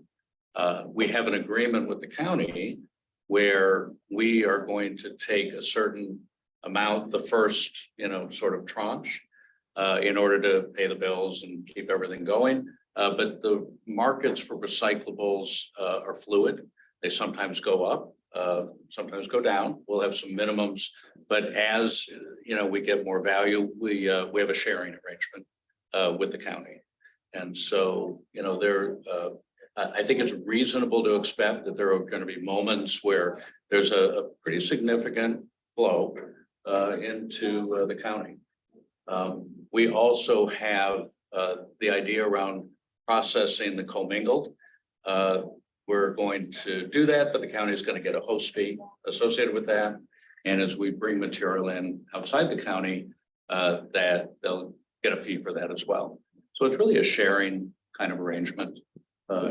We have an agreement with the county where we are going to take a certain amount, the first, tranche, in order to pay the bills and keep everything going. But the markets for recyclables are fluid. They sometimes go up, sometimes go down. We'll have some minimums, but as we get more value, we have a sharing arrangement with the county. And so, I think it's reasonable to expect that there are going to be moments where there's a pretty significant flow into the county. We also have the idea around processing the commingled. We're going to do that, but the county is going to get a host fee associated with that. And as we bring material in outside the county, that they'll get a fee for that as well. So it's really a sharing kind of arrangement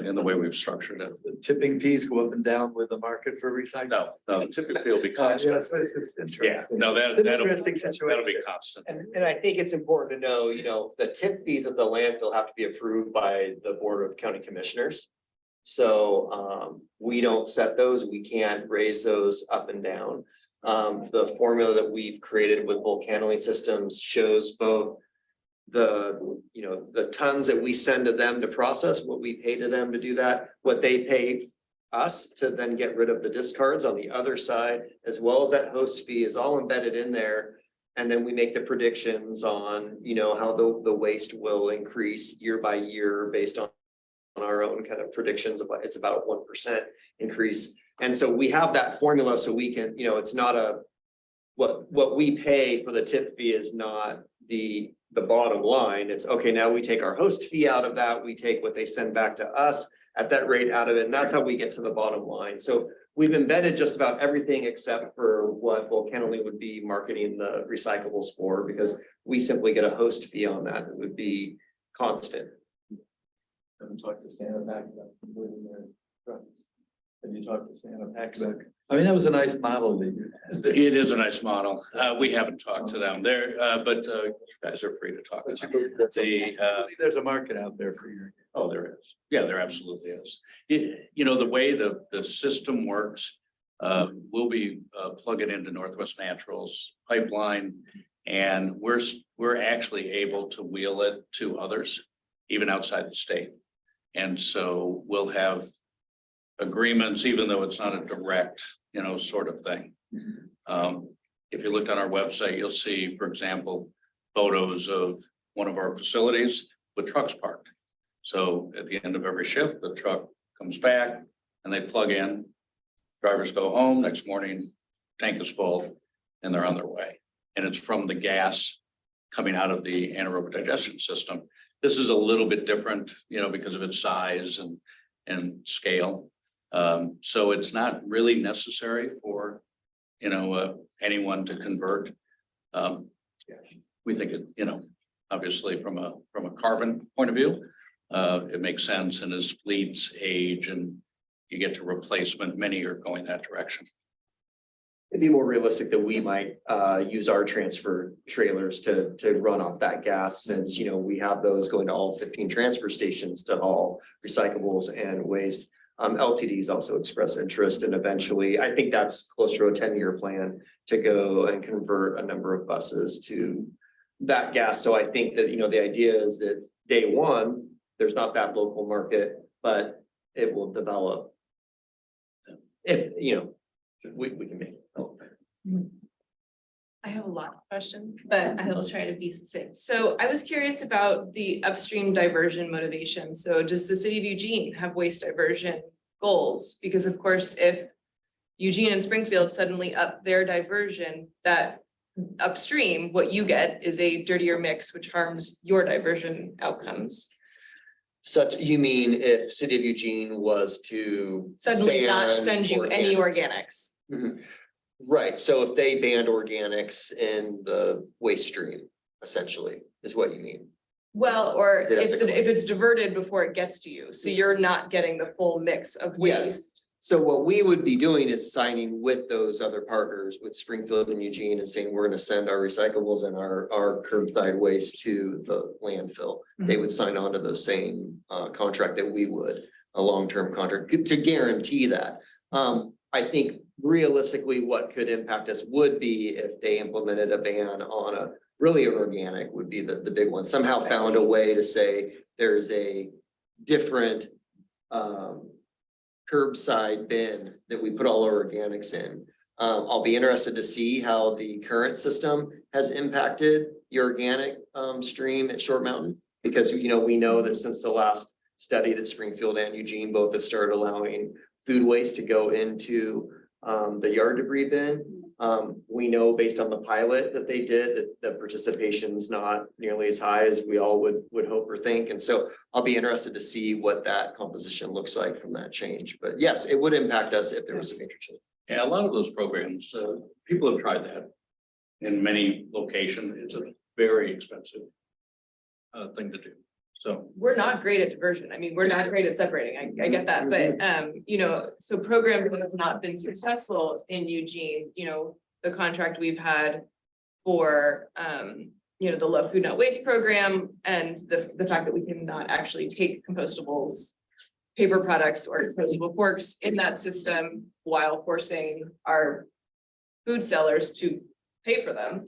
in the way we've structured it. The tipping fees go up and down with the market for recycling. No, typically it'll be constant. Yes, it's interesting. Yeah, no, It's an that'll interesting situation. be constant. And I think it's important to know, the tip fees of the landfill have to be approved by the Board of County Commissioners. So we don't set those, we can't raise those up and down. The formula that we've created with bulk handling systems shows both the tons that we send to them to process, what we pay to them to do that, what they pay us to then get rid of the discards on the other side, as well as that host fee is all embedded in there. And then we make the predictions on, how the waste will increase year by year based on our own kind of predictions of it's about a 1% increase. And so we have that formula so we can, it's not what we pay for the tip fee is not the bottom line. It's okay, now we take our host fee out of that, we take what they send back to us at that rate out of it, and that's how we get to the bottom line. So we've embedded just about everything except for what Volcanolene would be marketing the recyclables for, because we simply get a host fee on that. It would be constant. Talk to Santa back about trucks. Have you talked to Santa Packback? I mean, that was a nice model that you had. It is a nice model. We haven't talked to them there, but you guys are free to talk to them. I believe there's a market out there for your. Oh, there is. Yeah, there absolutely is. You know, the way the system works, we'll be plugging into Northwest Naturals pipeline. And we're actually able to wheel it to others, even outside the state. And so we'll have agreements, even though it's not a direct, you know, sort of thing. If you looked on our website, you'll see, for example, photos of one of our facilities with trucks parked. So at the end of every shift, the truck comes back and they plug in. Drivers go home, next morning, tank is full and they're on their way. And it's from the gas coming out of the anaerobic digestion system. This is a little bit different, you know, because of its size and scale. So it's not really necessary for, you know, anyone to convert. We think it, you know, obviously from a carbon point of view, it makes sense. And as fleets age and you get to replacement, many are going that direction. It'd be more realistic that we might use our transfer trailers to run off that gas, since, you know, we have those going to all 15 transfer stations to haul recyclables and waste. LTDs also express interest, and eventually, I think that's closer to a 10-year plan to go and convert a number of buses to that gas. So I think that, you know, the idea is that day one, there's not that local market, but it will develop. If, you know, we can make it. I have a lot of questions, but I will try to be succinct. So I was curious about the upstream diversion motivation. So does the city of Eugene have waste diversion goals? Because of course, if Eugene and Springfield suddenly up their diversion, that upstream, what you get is a dirtier mix, which harms your diversion outcomes. Such, you mean if city of Eugene was to Suddenly not ban send you any organics. Mhm. Right, so if they banned organics in the waste stream, essentially, is what you mean. Well, or Is it ethical? if it's diverted before it gets to you, so you're not getting the full mix of Yes. waste. So what we would be doing is signing with those other partners, with Springfield and Eugene, and saying, we're gonna send our recyclables and our curbside waste to the landfill. They would sign on to the same contract that we would, a long-term contract, to guarantee that. I think realistically, what could impact us would be if they implemented a ban on an organic would be the big one. Somehow found a way to say there's a different curbside bin that we put all our organics in. I'll be interested to see how the current system has impacted your organic stream at Short Mountain. Because, you know, we know that since the last study that Springfield and Eugene both have started allowing food waste to go into the yard debris bin. We know based on the pilot that they did that the participation's not nearly as high as we all would hope or think. And so I'll be interested to see what that composition looks like from that change. But yes, it would impact us if there was a major change. Yeah, a lot of those programs, people have tried that in many locations. It's a very expensive thing to do. So We're not great at diversion. I mean, we're not great at separating. I get that, but you know, so programs that have not been successful in Eugene, you know, the contract we've had for you know, the Love Food Not Waste program and the fact that we cannot actually take compostables, paper products or compostable forks in that system while forcing our food sellers to pay for them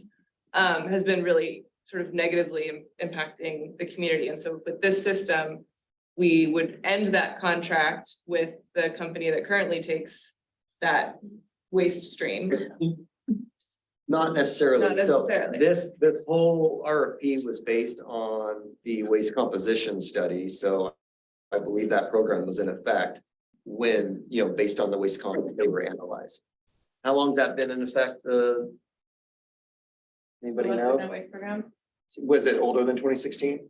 has been really sort of negatively impacting the community. And so with this system, we would end that contract with the company that currently takes that waste stream. Not necessarily. Not So necessarily. this whole RFP was based on the waste composition study. So I believe that program was in effect when, you know, based on the waste comp they were analyzed. How long's that been in effect? Anybody Love Food know? Not Waste program? Was it older than 2016?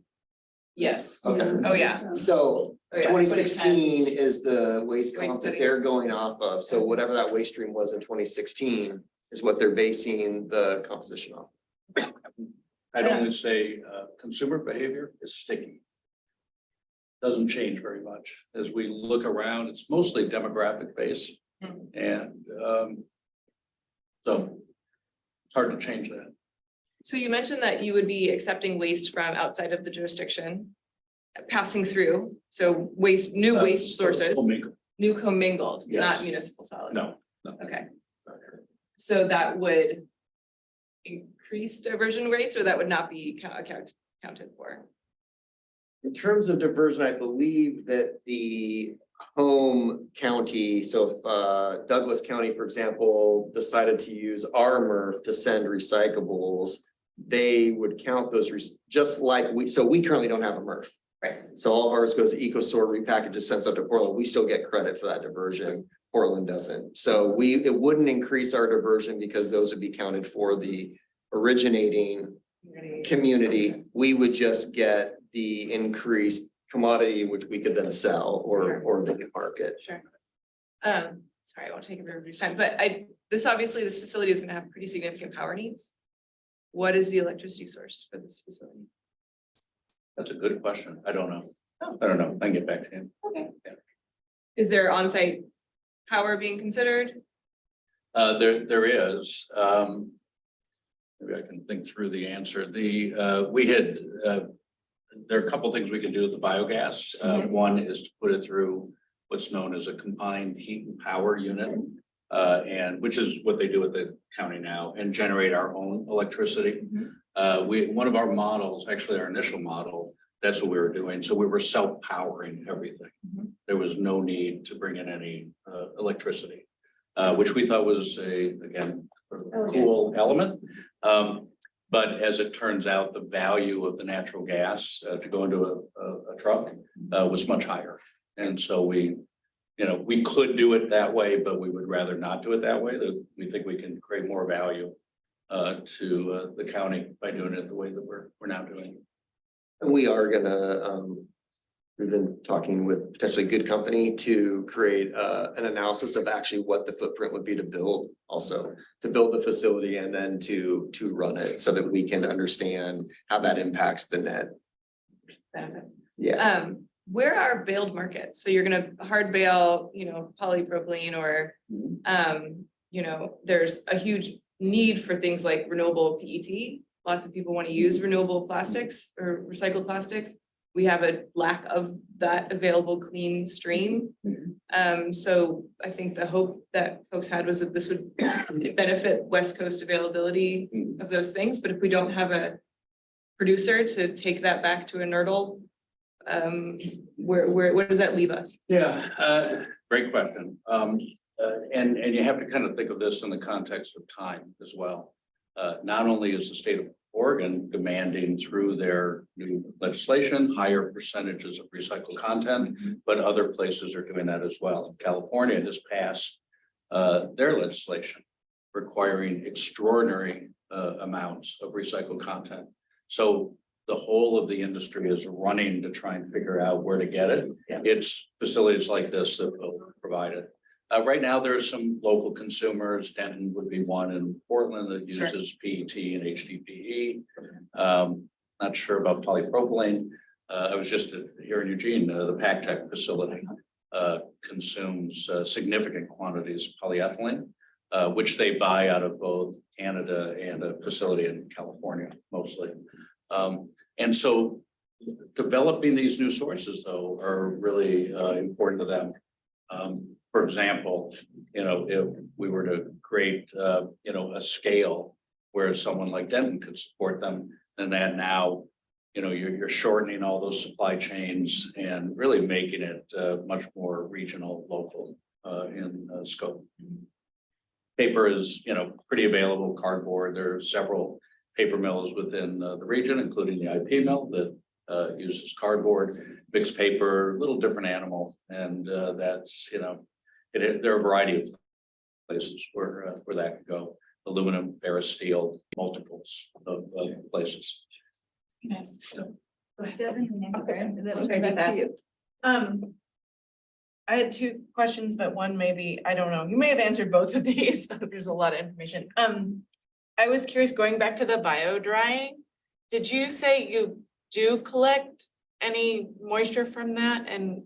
Yes. Okay. Oh, yeah. So Oh, yeah. 2016 is the waste comp that study. they're going off of. So whatever that waste stream was in 2016 is what they're basing the composition off. I'd only say consumer behavior is sticky. doesn't change very much. As we look around, it's mostly demographic based. And so it's hard to change that. So you mentioned that you would be accepting waste from outside of the jurisdiction, passing through, so waste, new waste sources, new commingled, not Yes. municipal solid. No. Okay, so that would increase diversion rates, or that would not be counted for? In terms of diversion, I believe that the home county, so if Douglas County, for example, decided to use our MRF to send recyclables, they would count those just like so we currently don't have a MRF. Right. So all of ours goes to EcoSort, repackages, sends up to Portland. We still get credit for that diversion. Portland doesn't. So it wouldn't increase our diversion because those would be counted for the originating community. We would just get the increased commodity, which we could then sell or they could market. Sure. Sorry, I won't take up everybody's time, but this facility is gonna have pretty significant power needs. What is the electricity source for this facility? That's a good question. I don't know. Oh. I don't know. I can get back to him. Okay. Yeah. Is there on-site power being considered? There is. Maybe I can think through the answer. There are a couple things we can do with the biogas. One is to put it through what's known as a combined heat and power unit. And which is what they do at the county now, and generate our own electricity. One of our models, actually our initial model, that's what we were doing. So we were self-powering everything. There was no need to bring in any electricity, which we thought was again, cool element. But as it turns out, the value of the natural gas to go into a truck was much higher. And so we could do it that way, but we would rather not do it that way. We think we can create more value to the county by doing it the way that we're now doing. And we are gonna, we've been talking with potentially good company to create an analysis of actually what the footprint would be to build the facility and then to run it so that we can understand how that impacts the net. Benefit. Yeah. Where are bailed markets? So you're gonna hard bail, polypropylene or, there's a huge need for things like renewable PET. Lots of people want to use renewable plastics or recycled plastics. We have a lack of that available clean stream. So I think the hope that folks had was that this would benefit West Coast availability of those things. But if we don't have a producer to take that back to a nurdle, where does that leave us? Yeah, great question. And you have to kind of think of this in the context of time as well. Not only is the state of Oregon demanding through their new legislation higher percentages of recycled content, but other places are doing that as well. California has passed their legislation requiring extraordinary amounts of recycled content. So the whole of the industry is running to try and figure out where to get it. It's facilities like this that will provide it. Right now, there's some local consumers. Denton would be one in Portland that uses PET and HDPE. Not sure about polypropylene. I was just here in Eugene, the PacTech facility consumes significant quantities of polyethylene, which they buy out of both Canada and a facility in California mostly. And so developing these new sources, though, are really important to them. For example, if we were to create, a scale where someone like Denton could support them, then that now, you're shortening all those supply chains and really making it much more regional, local in scope. Paper is, pretty available, cardboard. There are several paper mills within the region, including the IP mill that uses cardboard. Mixed paper, a little different animal, and that's, there are a variety of places where that could go. Aluminum, ferrous steel, multiples of places. Yes. I had two questions, but one maybe, I don't know, you may have answered both of these. There's a lot of information. I was curious, going back to the bio drying, did you say you do collect any moisture from that and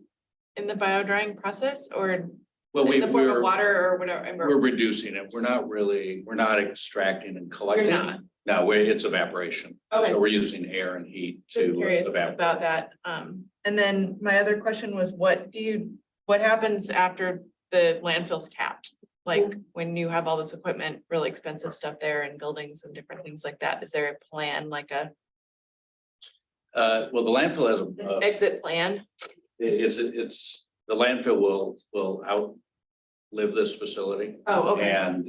in the bio drying process or Well, in the form of we're, water or whatever? we're reducing it. We're not extracting and collecting. not? No, it's evaporation. Okay. So we're using air and heat Just to curious evaporate. about that. And then my other question was, what happens after the landfill's capped? Like when you have all this equipment, really expensive stuff there and buildings and different things like that, is there a plan, like a Well, the landfill has a, exit plan? it's, the landfill will outlive this facility. Oh, okay. And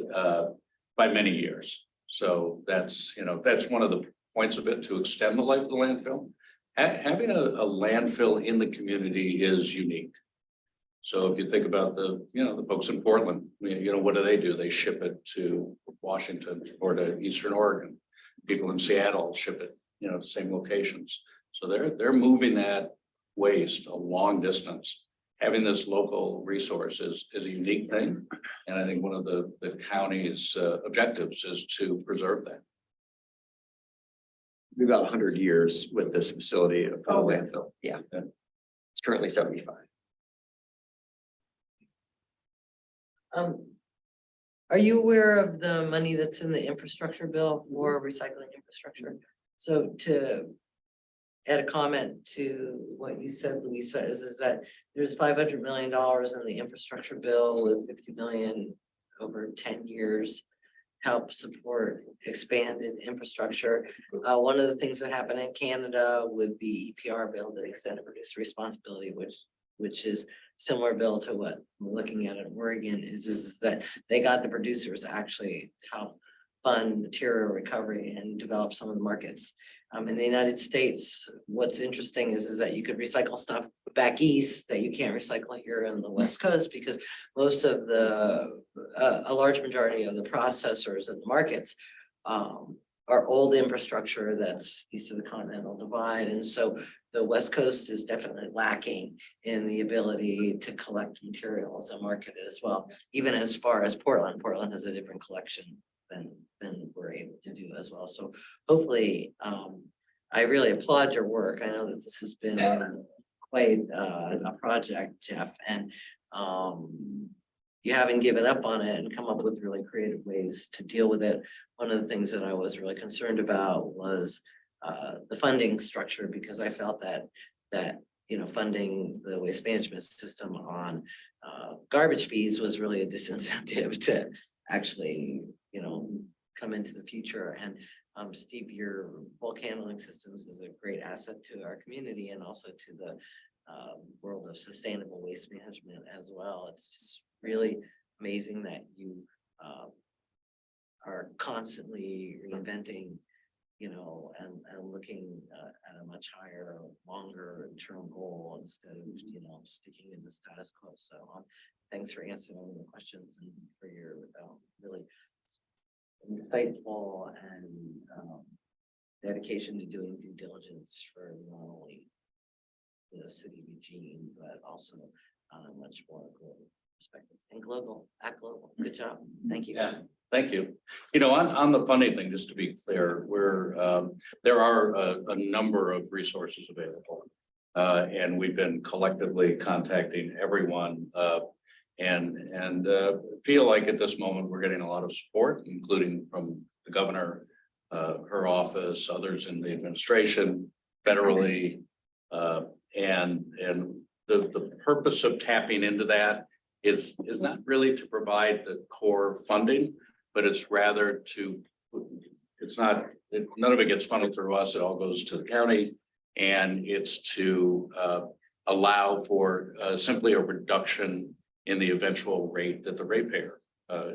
by many years. So that's, that's one of the points of it, to extend the life of the landfill. Having a landfill in the community is unique. So if you think about the folks in Portland, what do? They ship it to Washington or to Eastern Oregon. People in Seattle ship it, to same locations. So they're moving that waste a long distance. Having this local resource is a unique thing. And I think one of the county's objectives is to preserve that. We've got 100 years with this facility of Oh, landfill. Yeah. It's currently 75. Are you aware of the money that's in the infrastructure bill for recycling infrastructure? So to add a comment to what you said, Louisa, is that there's $500 million in the infrastructure bill with 50 million over 10 years. Help support expanded infrastructure. One of the things that happened in Canada with the EPR bill, the extended producer responsibility, which is similar bill to what we're looking at in Oregon, is that they got the producers actually help fund material recovery and develop some of the markets. In the United States, what's interesting is that you could recycle stuff back east that you can't recycle here in the West Coast, because most of a large majority of the processors and the markets are old infrastructure that's east of the Continental Divide. And so the West Coast is definitely lacking in the ability to collect materials and market it as well. Even as far as Portland has a different collection than we're able to do as well. So hopefully, I really applaud your work. I know that this has been quite a project, Jeff, and you haven't given up on it and come up with really creative ways to deal with it. One of the things that I was really concerned about was the funding structure, because I felt that funding the waste management system on garbage fees was really a disincentive to actually come into the future. And Steve, your bulk handling systems is a great asset to our community and also to the world of sustainable waste management as well. It's just really amazing that you are constantly reinventing, and looking at a much higher, longer term goal instead of, sticking in the status quo. So thanks for answering all the questions and for your really insightful and dedication to doing due diligence for not only the city of Eugene, but also on a much more global perspective and global. Good job. Thank you. Yeah, thank you. On the funding thing, just to be clear, there are a number of resources available. And we've been collectively contacting everyone and feel like at this moment we're getting a lot of support, including from the governor, her office, others in the administration, federally. And the purpose of tapping into that is not really to provide the core funding, but it's rather none of it gets funded through us. It all goes to the county, and it's to allow for simply a reduction in the eventual rate that the ratepayer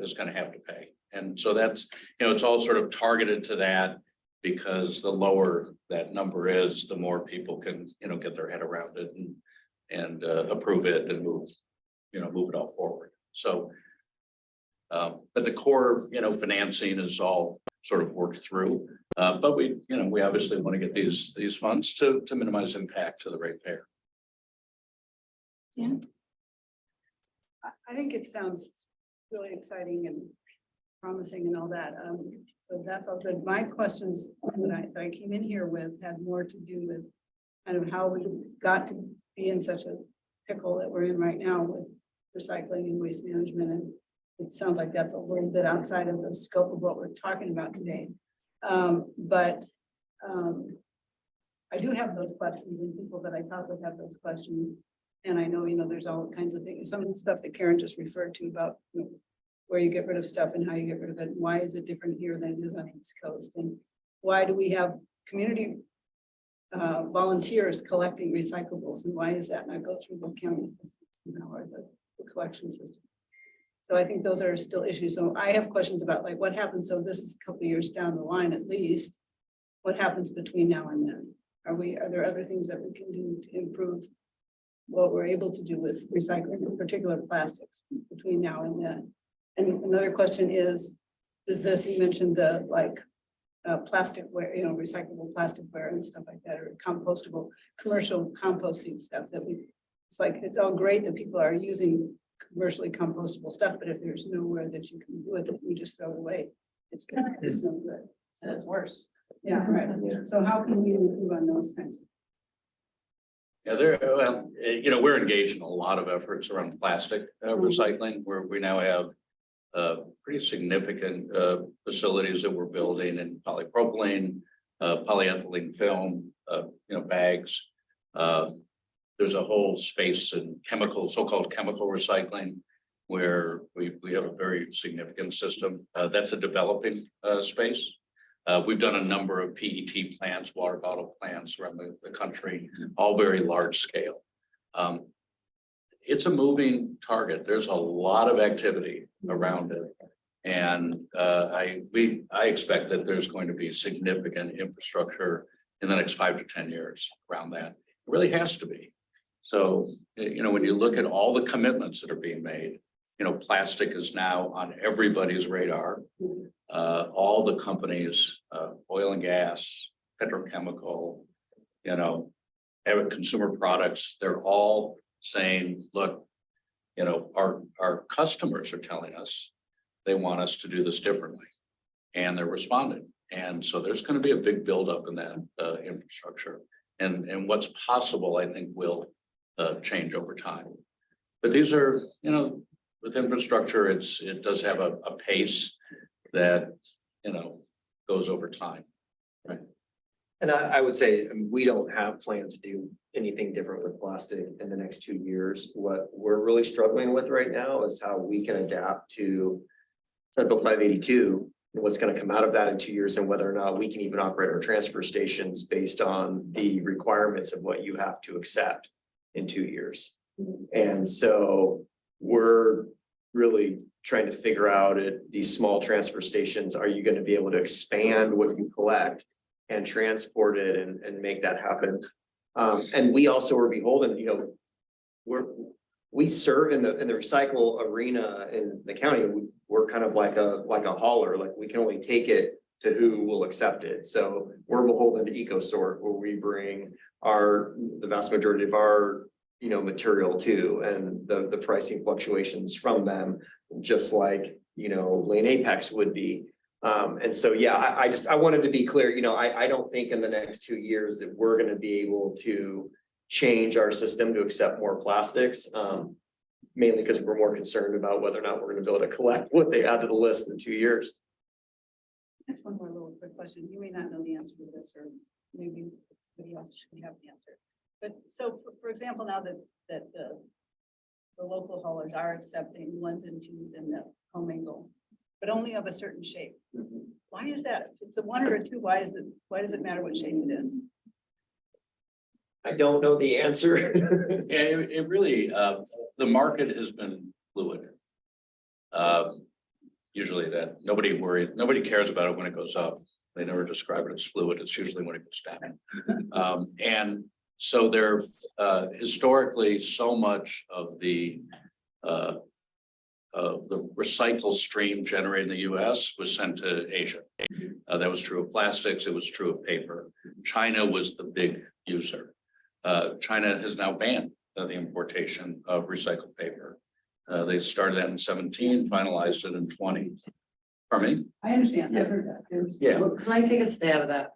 is going to have to pay. And so that's, it's all sort of targeted to that, because the lower that number is, the more people can, get their head around it and approve it and move it all forward. So, but the core, financing is all sort of worked through. But we obviously want to get these funds to minimize impact to the ratepayer. Yeah. I think it sounds really exciting and promising and all that. So that's all good. My questions that I came in here with had more to do with kind of how we got to be in such a pickle that we're in right now with recycling and waste management. And it sounds like that's a little bit outside of the scope of what we're talking about today. But I do have those questions and people that I thought would have those questions. And I know, there's all kinds of things, some of the stuff that Karen just referred to about, where you get rid of stuff and how you get rid of it. Why is it different here than it is on the East Coast? And why do we have community volunteers collecting recyclables? And why is that not go through the county systems now or the collection system? So I think those are still issues. So I have questions about like what happens. So this is a couple of years down the line, at least. What happens between now and then? Are there other things that we can do to improve what we're able to do with recycling, in particular plastics, between now and then? And another question is you mentioned the plasticware, recyclable plasticware and stuff like that, or compostable, commercial composting stuff that it's all great that people are using commercially compostable stuff, but if there's nowhere that you can do it, then you just throw it away. It's no good. So it's worse. Yeah, right. So how can we improve on those kinds of? Yeah, we're engaged in a lot of efforts around plastic recycling, where we now have pretty significant facilities that we're building in polypropylene, polyethylene film, bags. There's a whole space in so-called chemical recycling, where we have a very significant system. That's a developing space. We've done a number of PET plants, water bottle plants around the country, all very large scale. It's a moving target. There's a lot of activity around it. And I expect that there's going to be significant infrastructure in the next 5 to 10 years around that. It really has to be. So, when you look at all the commitments that are being made, plastic is now on everybody's radar. All the companies, oil and gas, petrochemical, consumer products, they're all saying, look, our customers are telling us they want us to do this differently, and they're responding. And so there's going to be a big buildup in that infrastructure, and what's possible, I think, will change over time. But these are, with infrastructure, it does have a pace that, goes over time. Right. And I would say we don't have plans to do anything different with plastic in the next 2 years. What we're really struggling with right now is how we can adapt to Senate Bill 582 and what's going to come out of that in 2 years, and whether or not we can even operate our transfer stations based on the requirements of what you have to accept in 2 years. And so we're really trying to figure out at these small transfer stations, are you going to be able to expand what you collect and transport it and make that happen? And we also are beholden, we serve in the recycle arena in the county. We're kind of like a hauler, like we can only take it to who will accept it. So we're beholden to EcoSort, where we bring the vast majority of our material too, and the pricing fluctuations from them, just like Lane Apex would be. And so, yeah, I wanted to be clear, I don't think in the next 2 years that we're going to be able to change our system to accept more plastics, mainly because we're more concerned about whether or not we're going to be able to collect what they add to the list in 2 years. Just one more little quick question. You may not know the answer to this, or maybe somebody else should have the answer. But so, for example, now that the local haulers are accepting 1s and 2s in the commingle, but only of a certain shape. Why is that? If it's a 1 or a 2, why does it matter what shape it is? I don't know the answer. Yeah, it really, the market has been fluid. Usually that nobody cares about it when it goes up. They never describe it as fluid. It's usually when it goes down. And so there, historically, so much of the recycle stream generated in the US was sent to Asia. That was true of plastics. It was true of paper. China was the big user. China has now banned the importation of recycled paper. They started that in 17, finalized it in 20. Pardon me? I understand. Yeah. I've heard that. Yeah. Well, can I take a stab at that?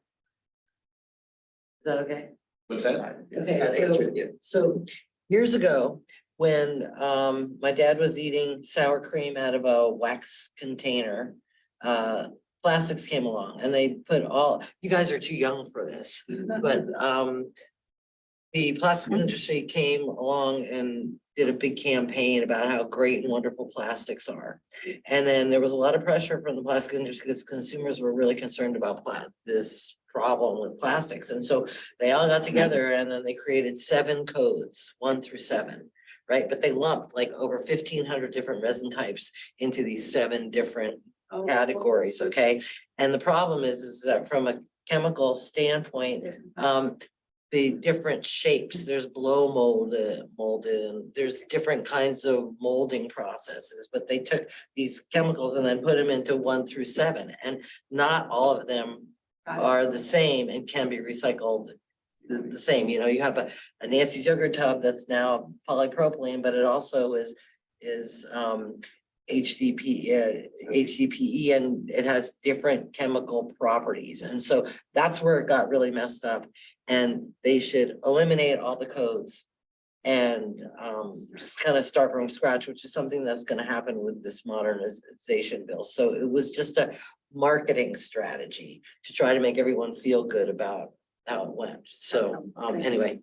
Is that okay? What's that? Okay, That so- answered it. So years ago, when my dad was eating sour cream out of a wax container, plastics came along and they put all, you guys are too young for this, but the plastic industry came along and did a big campaign about how great and wonderful plastics are. And then there was a lot of pressure from the plastic industry because consumers were really concerned about this problem with plastics. And so they all got together and then they created 7 codes, 1 through 7, right? But they lumped like over 1,500 different resin types into these 7 different categories, okay? And the problem is that from a chemical standpoint, the different shapes, there's blow molded, and there's different kinds of molding processes, but they took these chemicals and then put them into 1 through 7, and not all of them are the same and can be recycled the same. You know, you have a Nancy's yogurt tub that's now polypropylene, but it also is HDPE, and it has different chemical properties. And so that's where it got really messed up. And they should eliminate all the codes and kind of start from scratch, which is something that's going to happen with this modernization bill. So it was just a marketing strategy to try to make everyone feel good about how it went. So anyway,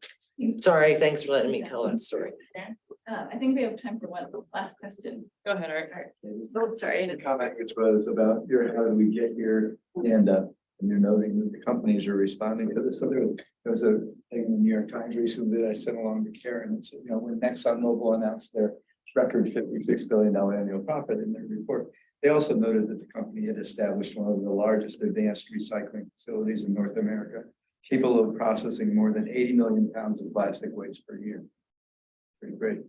sorry, thanks for letting me tell that story. I think we have time for one last question. Go ahead, Art. Oh, sorry. The comment which was about how do we get here, and you're noting that the companies are responding to this. So there was a thing in the New York Times recently that I sent along to Karen and said, you know, when ExxonMobil announced their record $56 billion annual profit in their report, they also noted that the company had established one of the largest advanced recycling facilities in North America, capable of processing more than 80 million pounds of plastic waste per year. Pretty great.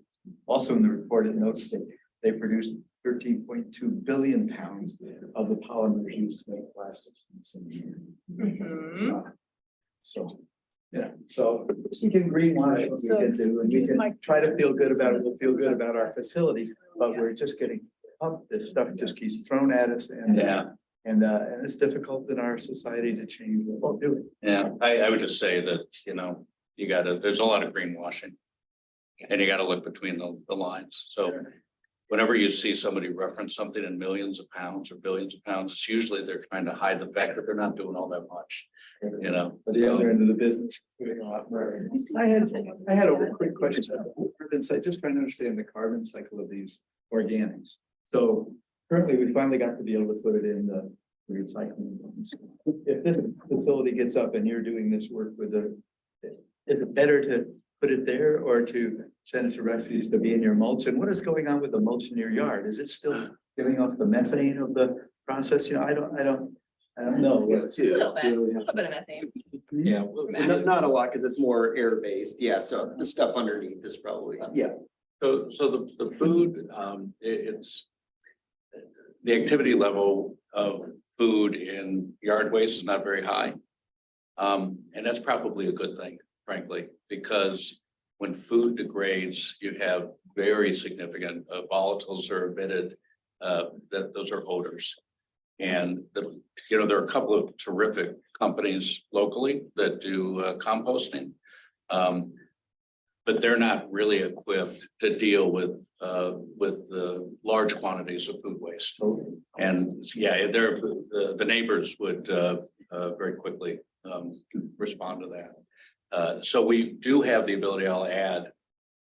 Also in the report, it notes that they produced 13.2 billion pounds of the polymers used to make plastics in the same year. So, yeah, so we can greenwash what we can do, and we can try to feel good about it, we'll feel good about our facility, but we're just getting up, this stuff just keeps thrown at us, and and it's difficult in our society to change what we're doing. Yeah, I would just say that, you know, there's a lot of greenwashing. And you gotta look between the lines. So whenever you see somebody reference something in millions of pounds or billions of pounds, it's usually they're trying to hide the fact that they're not doing all that much, you know. But the other end of the business is doing a lot more. I had a quick question. Just trying to understand the carbon cycle of these organics. So currently, we finally got to be able to put it in the recycling ones. If this facility gets up and you're doing this work with is it better to put it there or to send it to refuge to be in your mulch? And what is going on with the mulch in your yard? Is it still giving off the methane of the process? You know, I don't know. A little bit of methane. Yeah. Not a lot, because it's more air-based. Yeah, so the stuff underneath is probably. Yeah. So the food, it's the activity level of food in yard waste is not very high. And that's probably a good thing, frankly, because when food degrades, you have very significant volatiles are emitted, that those are odors. And there are a couple of terrific companies locally that do composting. But they're not really equipped to deal with the large quantities of food waste. And yeah, the neighbors would very quickly respond to that. So we do have the ability, I'll add,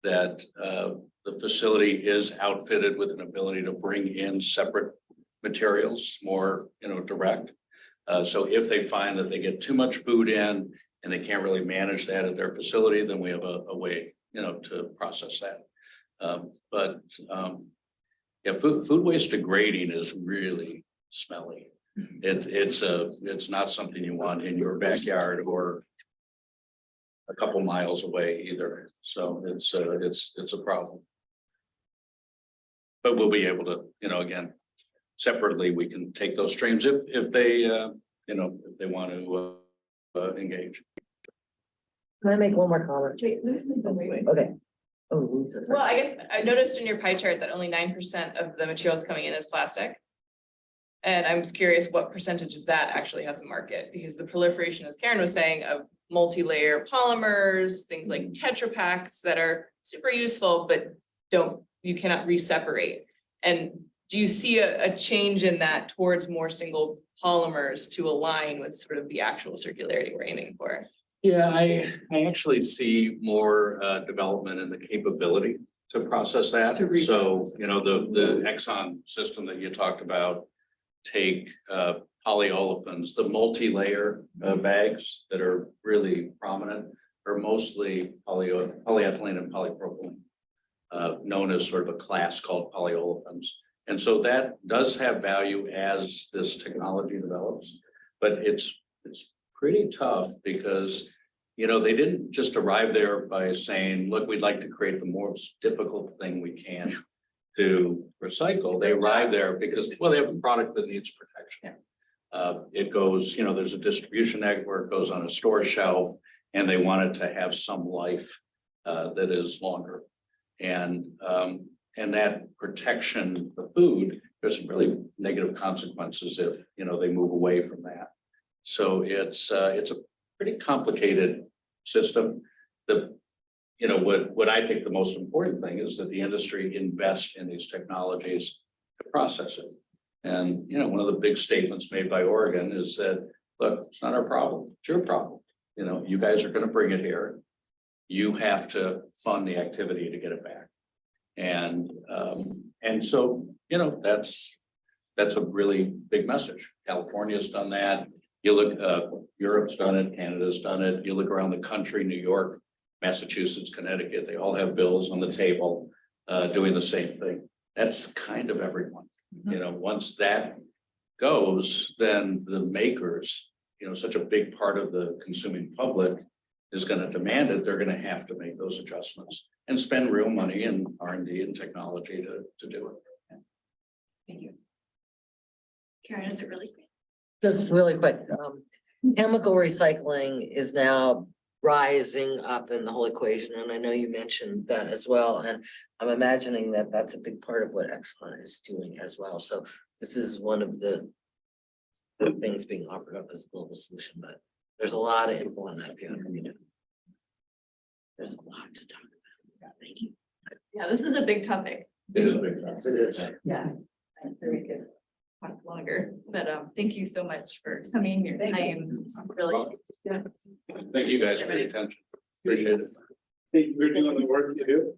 that the facility is outfitted with an ability to bring in separate materials, more, direct. So if they find that they get too much food in and they can't really manage that at their facility, then we have a way, to process that. But yeah, food waste degrading is really smelly. It's not something you want in your backyard or a couple miles away either. So it's a problem. But we'll be able to, again, separately, we can take those streams if they, if they want to engage. Can I make one more comment? Wait, Lucy's Okay. Oh, Lisa's. Well, I guess I noticed in your pie chart that only 9% of the materials coming in is plastic. And I'm just curious what percentage of that actually has a market, because the proliferation, as Karen was saying, of multi-layer polymers, things like Tetra Paks that are super useful, but you cannot re-separate. And do you see a change in that towards more single polymers to align with sort of the actual circularity we're aiming for? Yeah, I actually see more development in the capability to process that. To So, you know, the Exxon system that you talked about take polyolefins, the multi-layer bags that are really prominent are mostly polyethylene and polypropylene, known as sort of a class called polyolefins. And so that does have value as this technology develops, but it's pretty tough because, you know, they didn't just arrive there by saying, look, we'd like to create the most difficult thing we can to recycle. They arrive there because, well, they have a product that needs protection. It goes, you know, there's a distribution network, goes on a store shelf, and they want it to have some life that is longer. And that protection of food, there's some really negative consequences if, you know, they move away from that. So it's a pretty complicated system. You know, what I think the most important thing is that the industry invest in these technologies to process it. And, you know, one of the big statements made by Oregon is that, look, it's not our problem, it's your problem. You know, you guys are going to bring it here. You have to fund the activity to get it back. And so, you know, that's a really big message. California's done that. You look, Europe's done it, Canada's done it. You look around the country, New York, Massachusetts, Connecticut, they all have bills on the table doing the same thing. That's kind of everyone. You know, once that goes, then the makers, you know, such a big part of the consuming public is going to demand it. They're going to have to make those adjustments and spend real money in R&D and technology to do it. Thank you. Karen, is it really? Just really quick, chemical recycling is now rising up in the whole equation, and I know you mentioned that as well, and I'm imagining that that's a big part of what Exxon is doing as well. So this is one of the things being offered up as a global solution, but there's a lot of info on that if you want to read it. There's a lot to talk about. Thank you. Yeah, this is a big topic. It is a big. Yes, it is. Yeah. Very good. Talk longer, but thank you so much for coming. Your time is really. Thank you guys for your attention. Appreciate it. Thank you for doing the work you do.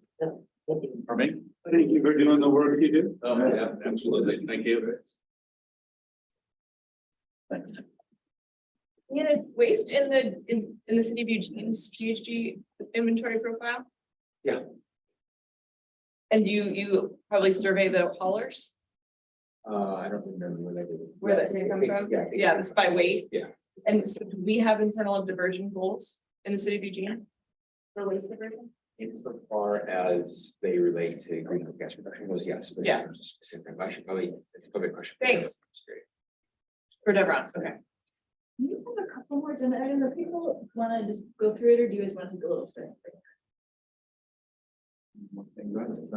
Pardon me? Thank you for doing the work you do. Oh, yeah, absolutely. Thank you. Thanks. Yeah, waste in the city of Eugene's GHG inventory profile? Yeah. And you probably survey the haulers, I don't remember where they did. where that data comes from? Yeah. Yeah, it's by weight. Yeah. And so do we have internal diversion goals in the city of Eugene? For waste diversion? Insofar as they relate to greenhouse gas reduction was yes, but Yeah. there's a specific, I should probably, it's probably a question. Thanks. For Deveron, okay. You have a couple more agenda items. If people want to just go through it, or do you guys want to take a little straight?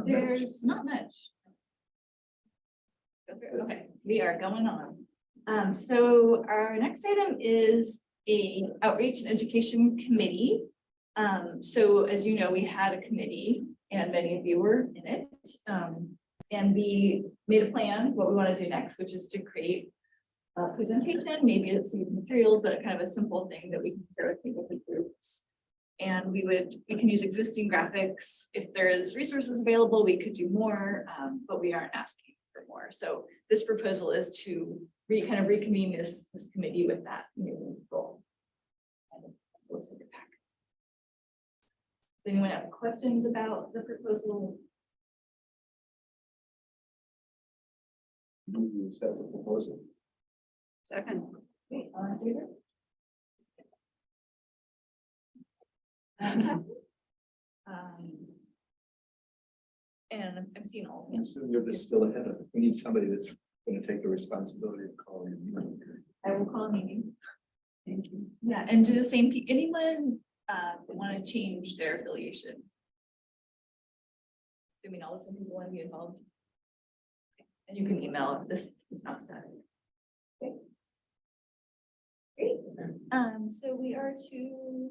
There's not much. Okay, we are going on. So our next item is a outreach and education committee. So as you know, we had a committee and many of you were in it. And we made a plan, what we want to do next, which is to create a presentation, maybe a few materials, but kind of a simple thing that we can share with people with groups. And we can use existing graphics. If there is resources available, we could do more, but we aren't asking for more. So this proposal is to kind of reconvene this committee with that new goal. So let's look at that. Does anyone have questions about the proposal? You said the proposal. Second. Okay, all in favor? And I'm seeing all of them. So you're still ahead of it. We need somebody that's going to take the responsibility of calling. I will call a meeting. Thank you. Yeah, and do the same, anyone want to change their affiliation? Assuming all of some people want to be involved. And you can email if this is not started. Okay. Great. So we are to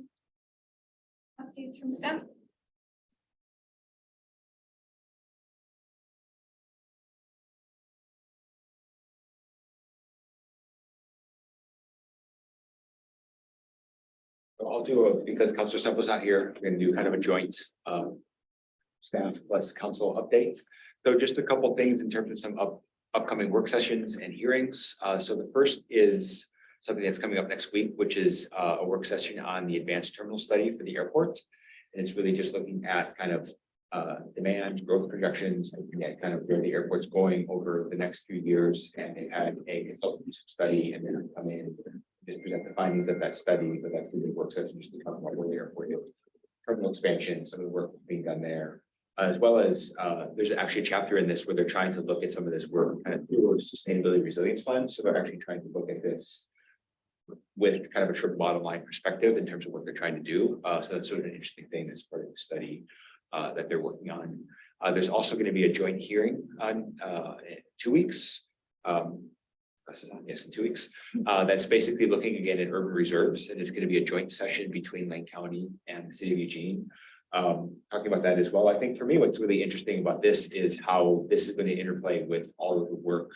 updates from staff. I'll do, because Councilor Semple's not here, we're gonna do kind of a joint staff plus council update. So just a couple things in terms of some upcoming work sessions and hearings. So the first is something that's coming up next week, which is a work session on the advanced terminal study for the airport. And it's really just looking at kind of demand, growth projections, and at kind of where the airport's going over the next few years. And they had a consultant study and then come in, just present the findings of that study, but that's the big work session, just to talk about where the airport is. Terminal expansion, some of the work being done there. As well as there's actually a chapter in this where they're trying to look at some of this work kind of through a sustainability resilience fund. So they're actually trying to look at this with kind of a true bottom line perspective in terms of what they're trying to do. So that's sort of an interesting thing as part of the study that they're working on. There's also going to be a joint hearing on 2 weeks. Yes, in 2 weeks. That's basically looking again at urban reserves, and it's going to be a joint session between Lane County and the city of Eugene. Talking about that as well. I think for me, what's really interesting about this is how this is going to interplay with all of the work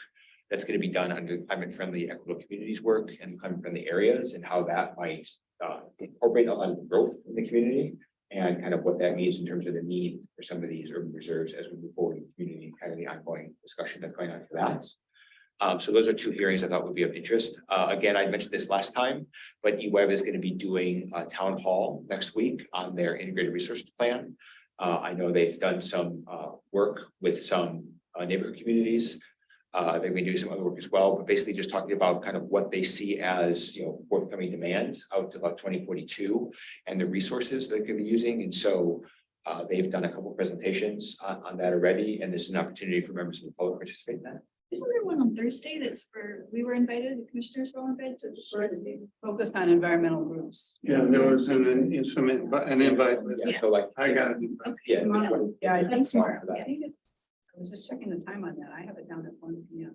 that's going to be done under climate friendly equitable communities work and climate friendly areas, and how that might incorporate a lot of growth in the community and kind of what that means in terms of the need for some of these urban reserves as we move forward in the community, kind of the ongoing discussion that's going on for that. So those are 2 hearings I thought would be of interest. Again, I mentioned this last time, but eWeb is going to be doing a town hall next week on their integrated resource plan. I know they've done some work with some neighborhood communities. They've been doing some other work as well, but basically just talking about kind of what they see as, forthcoming demand out to about 2042 and the resources they could be using. And so they've done a couple of presentations on that already, and this is an opportunity for members of the public to participate in that. Isn't there one on Thursday that's we were invited, the commissioners were all invited to? Focused on environmental groups. Yeah, there was an instrument, but an invite. Yeah, so like, I got it. yeah. Yeah, I think so. Smart for that. I think it's, I was just checking the time on that. I have it down at 1 p.m.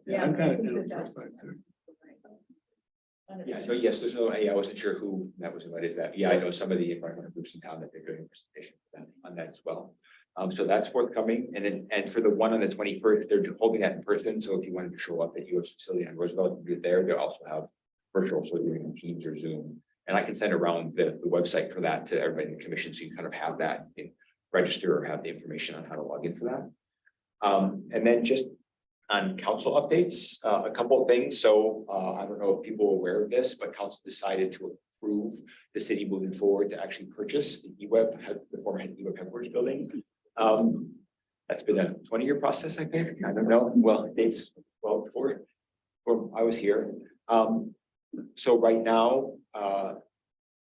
Yeah, I've got it I think down that's- for 5:30. Yeah, so yes, there's no, I wasn't sure who that was invited to that. Yeah, I know some of the environmental groups in town that they're doing a presentation on that as well. So that's forthcoming. And for the one on the 21st, they're holding that in person. So if you wanted to show up at US facility on Roosevelt and do it there, they'll also have virtual, so doing on Teams or Zoom. And I can send around the website for that to everybody in the commission, so you kind of have that in register or have the information on how to log in for that. And then just on council updates, a couple of things. So I don't know if people are aware of this, but council decided to approve the city moving forward to actually purchase the eWeb, the former eWeb headquarters building. That's been a 20-year process, I think. I don't know. Well, it dates well before I was here. So right now,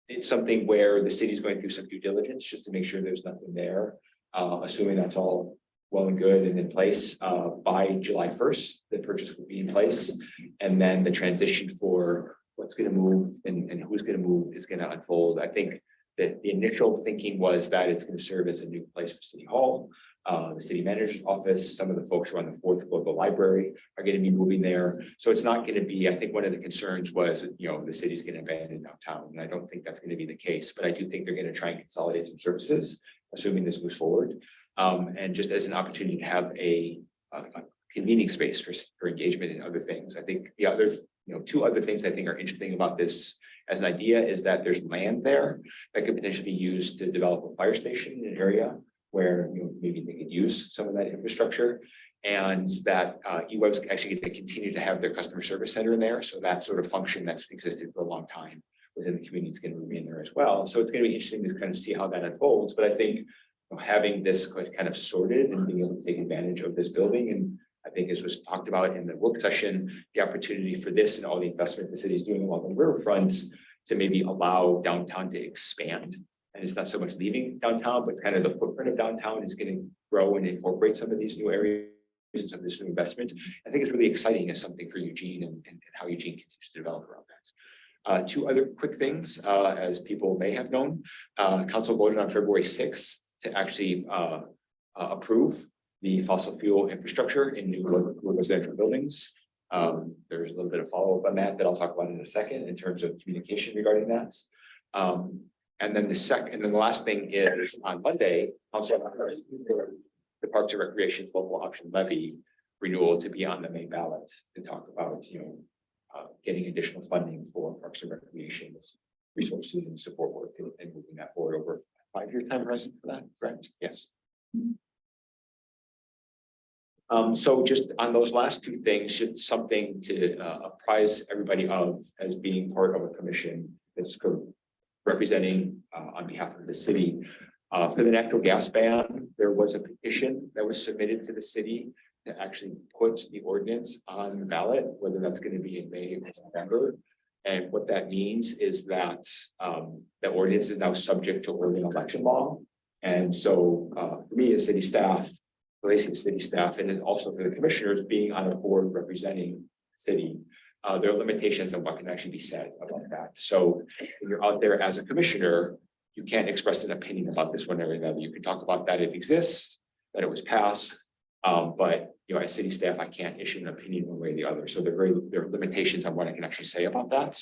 it's something where the city's going through some due diligence just to make sure there's nothing there. Assuming that's all well and good and in place, by July 1st, the purchase will be in place. And then the transition for what's going to move and who's going to move is going to unfold. I think that the initial thinking was that it's going to serve as a new place for City Hall, the city manager's office. Some of the folks who are on the 4th floor of the library are going to be moving there. So it's not going to be, I think one of the concerns was, the city's going to abandon downtown. And I don't think that's going to be the case, but I do think they're going to try and consolidate some services, assuming this moves forward. And just as an opportunity to have a convening space for engagement and other things. I think the others, 2 other things I think are interesting about this as an idea is that there's land there that could potentially be used to develop a fire station in an area where maybe they could use some of that infrastructure, and that eWeb's actually going to continue to have their customer service center in there. So that sort of function that's existed for a long time within the community is going to remain there as well. So it's going to be interesting to kind of see how that unfolds. But I think having this kind of sorted and being able to take advantage of this building, and I think as was talked about in the work session, the opportunity for this and all the investment the city is doing along the riverfronts to maybe allow downtown to expand. And it's not so much leaving downtown, but kind of the footprint of downtown is going to grow and incorporate some of these new areas of this new investment. I think it's really exciting as something for Eugene and how Eugene continues to develop around that. 2 other quick things, as people may have known, council voted on February 6th to actually approve the fossil fuel infrastructure in new residential buildings. There's a little bit of follow-up on that I'll talk about in a second in terms of communication regarding that. And then the last thing is on Monday, also the Parks and Recreation local option levy renewal to be on the May ballot to talk about, getting additional funding for Parks and Recreation resources and support work and moving that forward over a 5-year time horizon for that, correct? Yes. So just on those last two things, just something to apprise everybody of as being part of a commission that's representing on behalf of the city. For the natural gas ban, there was a petition that was submitted to the city to actually put the ordinance on the ballot, whether that's going to be in May or November. And what that means is that the ordinance is now subject to Oregon election law. And so for me as city staff, city staff, and then also for the commissioners being on a board representing the city, there are limitations on what can actually be said about that. So when you're out there as a commissioner, you can't express an opinion about this one or another. You can talk about that it exists, that it was passed. But as city staff, I can't issue an opinion one way or the other. So there are limitations on what I can actually say about that.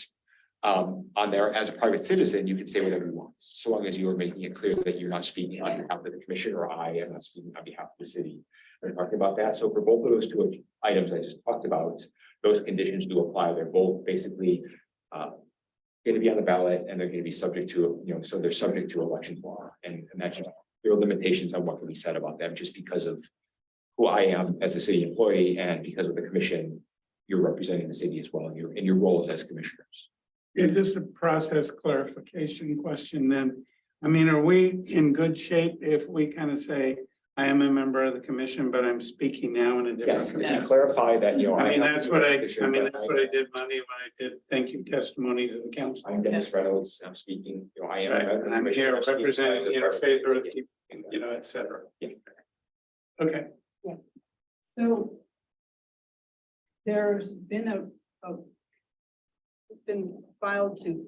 On there, as a private citizen, you can say whatever you want, so long as you are making it clear that you're not speaking on behalf of the commission, or I am not speaking on behalf of the city. We're talking about that. So for both of those two items I just talked about, those conditions do apply. They're both basically going to be on the ballot, and they're going to be subject to, so they're subject to election law, and that's just, there are limitations on what can be said about them just because of who I am as a city employee, and because of the commission, you're representing the city as well in your roles as commissioners. Yeah, just a process clarification question then. I mean, are we in good shape if we kind of say, I am a member of the commission, but I'm speaking now in a different Yes, if you capacity? clarify that, I mean, have that's to what make sure that that's what I did Monday when I did thank you testimony to the council. I'm Dennis Reynolds, I'm speaking, I am. Right, and I'm here representing the interfaith group, Yeah. et cetera. Yeah. Okay. So there's been been filed to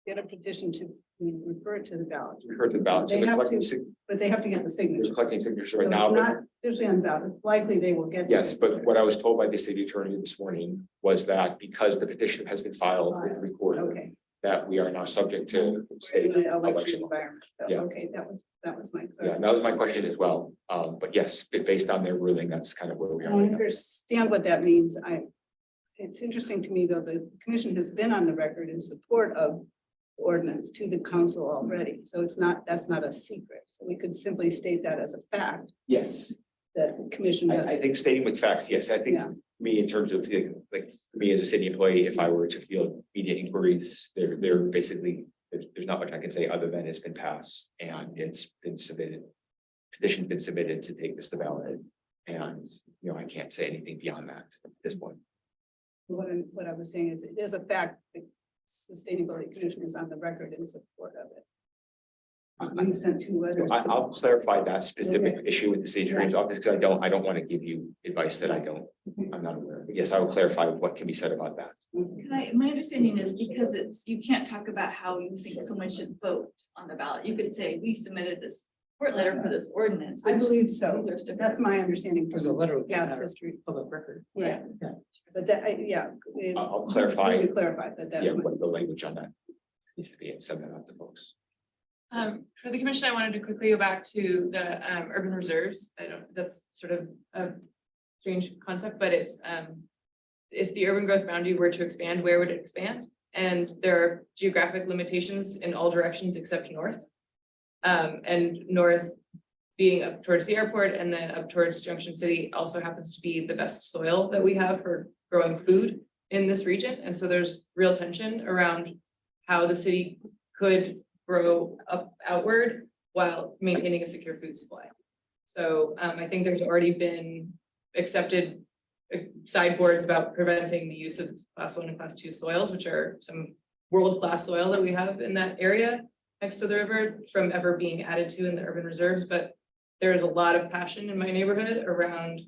get a petition to refer it to the ballot. Refer to the ballot. So They they're have collecting, to, but they have to get the signature. they're collecting signatures right now, but Not usually on ballot, it's likely they will get. the yes, but what I signatures. was told by the city attorney this morning was that because the petition has been filed with the recorder, Okay. that we are now subject to state In an election election. environment, so, Yeah. okay, that was my. Yeah, that was my question as well. But yes, based on their ruling, that's kind of where we are. I right now. understand what that means. It's interesting to me, though, the commission has been on the record in support of the ordinance to the council already. So that's not a secret. So we could simply state that as a fact Yes, that the commission I has. think stating with facts, yes, I think Yeah. for me, in terms of like for me as a city employee, if I were to field media inquiries, they're basically, there's not much I can say other than it's been passed and it's been submitted. Petition's been submitted to take this to ballot, and I can't say anything beyond that at this point. What I was saying is, it is a fact, the Sustainability Commission is on the record in support of it. We sent 2 letters. I'll clarify that specific issue with the city attorney's office, because I don't want to give you advice that I'm not aware of. But yes, I will clarify what can be said about that. My understanding is because you can't talk about how you think someone should vote on the ballot. You could say, we submitted this support letter for this ordinance. I which believe so. those are different. That's my understanding. There's a letter of Past history. public record. Yeah. Yeah. But that, yeah. I'll clarify. You clarify, but that's. Yeah, my- what the language on that needs to be, and send that out to folks. For the commission, I wanted to quickly go back to the urban reserves. That's sort of a strange concept, but it's if the urban growth boundary were to expand, where would it expand? And there are geographic limitations in all directions except north. And north being up towards the airport and then up towards Junction City also happens to be the best soil that we have for growing food in this region. And so there's real tension around how the city could grow up outward while maintaining a secure food supply. So I think there's already been accepted sideboards about preventing the use of class 1 and class 2 soils, which are some world-class soil that we have in that area next to the river, from ever being added to in the urban reserves. But there is a lot of passion in my neighborhood around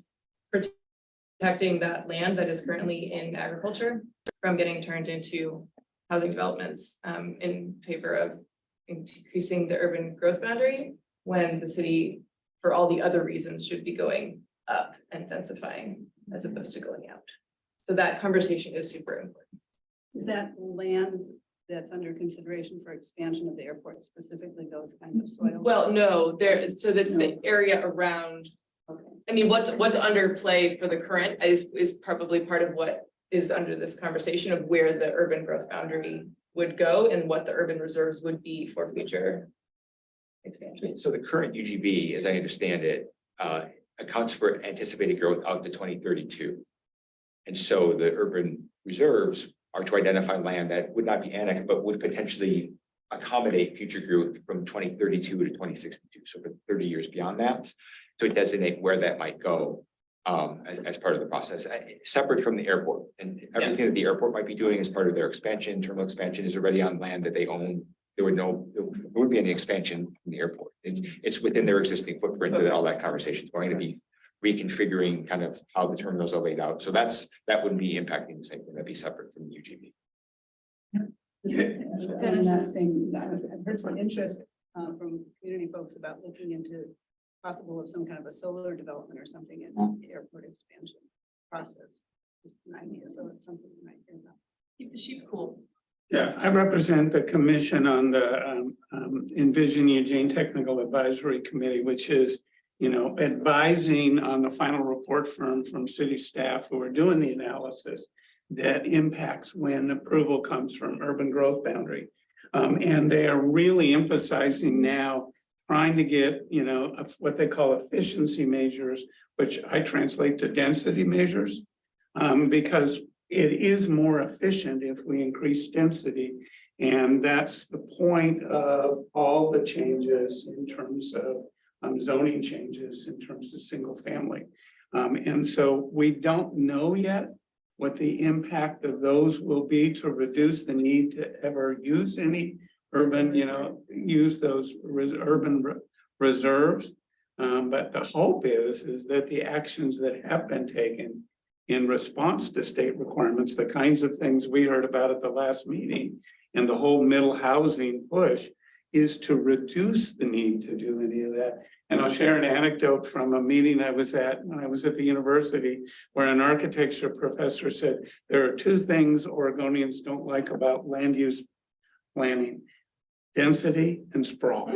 protecting that land that is currently in agriculture from getting turned into housing developments in favor of increasing the urban growth boundary, when the city, for all the other reasons, should be going up and densifying as opposed to going out. So that conversation is super important. Is that land that's under consideration for expansion of the airport, specifically those kinds of soils? Well, no, so that's the area around. Okay. I mean, what's under play for the current is probably part of what is under this conversation of where the urban growth boundary would go and what the urban reserves would be for future expansion. So the current UGB, as I understand it, accounts for anticipated growth out to 2032. And so the urban reserves are to identify land that would not be annexed, but would potentially accommodate future growth from 2032 to 2062. So for 30 years beyond that, to designate where that might go as part of the process, separate from the airport. And everything that the airport might be doing as part of their expansion, terminal expansion is already on land that they own. There wouldn't be any expansion in the airport. It's within their existing footprint that all that conversation is going to be reconfiguring kind of how the terminals are laid out. So that wouldn't be impacting the same thing. That'd be separate from the UGB. And that thing, I've heard some interest from community folks about looking into possible of some kind of a solar development or something in the airport expansion process. Just an idea, so it's something you might hear about. Keep the sheep cool. Yeah, I represent the commission on the Envision Eugene Technical Advisory Committee, which is, you know, advising on the final report from city staff who are doing the analysis that impacts when approval comes from urban growth boundary. And they are really emphasizing now trying to get, you know, what they call efficiency measures, which I translate to density measures, because it is more efficient if we increase density. And that's the point of all the changes in terms of zoning changes in terms of single family. And so we don't know yet what the impact of those will be to reduce the need to ever use any urban, you know, use those urban reserves. But the hope is that the actions that have been taken in response to state requirements, the kinds of things we heard about at the last meeting and the whole middle housing push, is to reduce the need to do any of that. And I'll share an anecdote from a meeting I was at when I was at the university, where an architecture professor said, there are two things Oregonians don't like about land use planning: density and sprawl.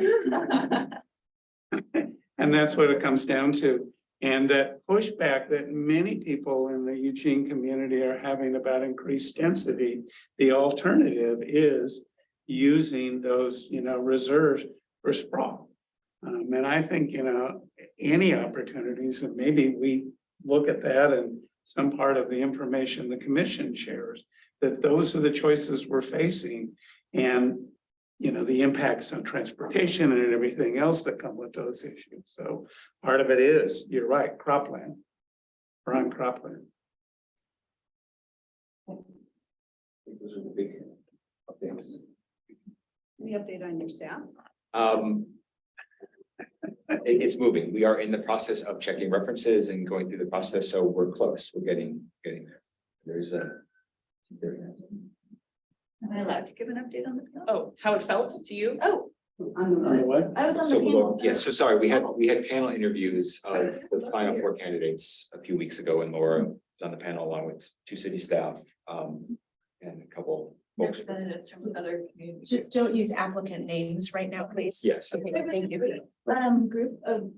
And that's what it comes down to. And that pushback that many people in the Eugene community are having about increased density, the alternative is using those, you know, reserves for sprawl. And I think, you know, any opportunities, and maybe we look at that and some part of the information the commission shares, that those are the choices we're facing. And, you know, the impacts on transportation and everything else that come with those issues. So part of it is, you're right, cropland, prime cropland. Those are the big updates. Any update on your staff? It's moving. We are in the process of checking references and going through the process, so we're close. We're getting there. There's a. Am I allowed to give an update on the panel? Oh, how it felt to you? Oh, On the what? I was on the So, panel. yes, so sorry, we had panel interviews of the final 4 candidates a few weeks ago, and Laura was on the panel along with 2 city staff, and a couple folks. Representatives from other communities. Just don't use applicant names right now, please. Yes. Okay, thank you. Group of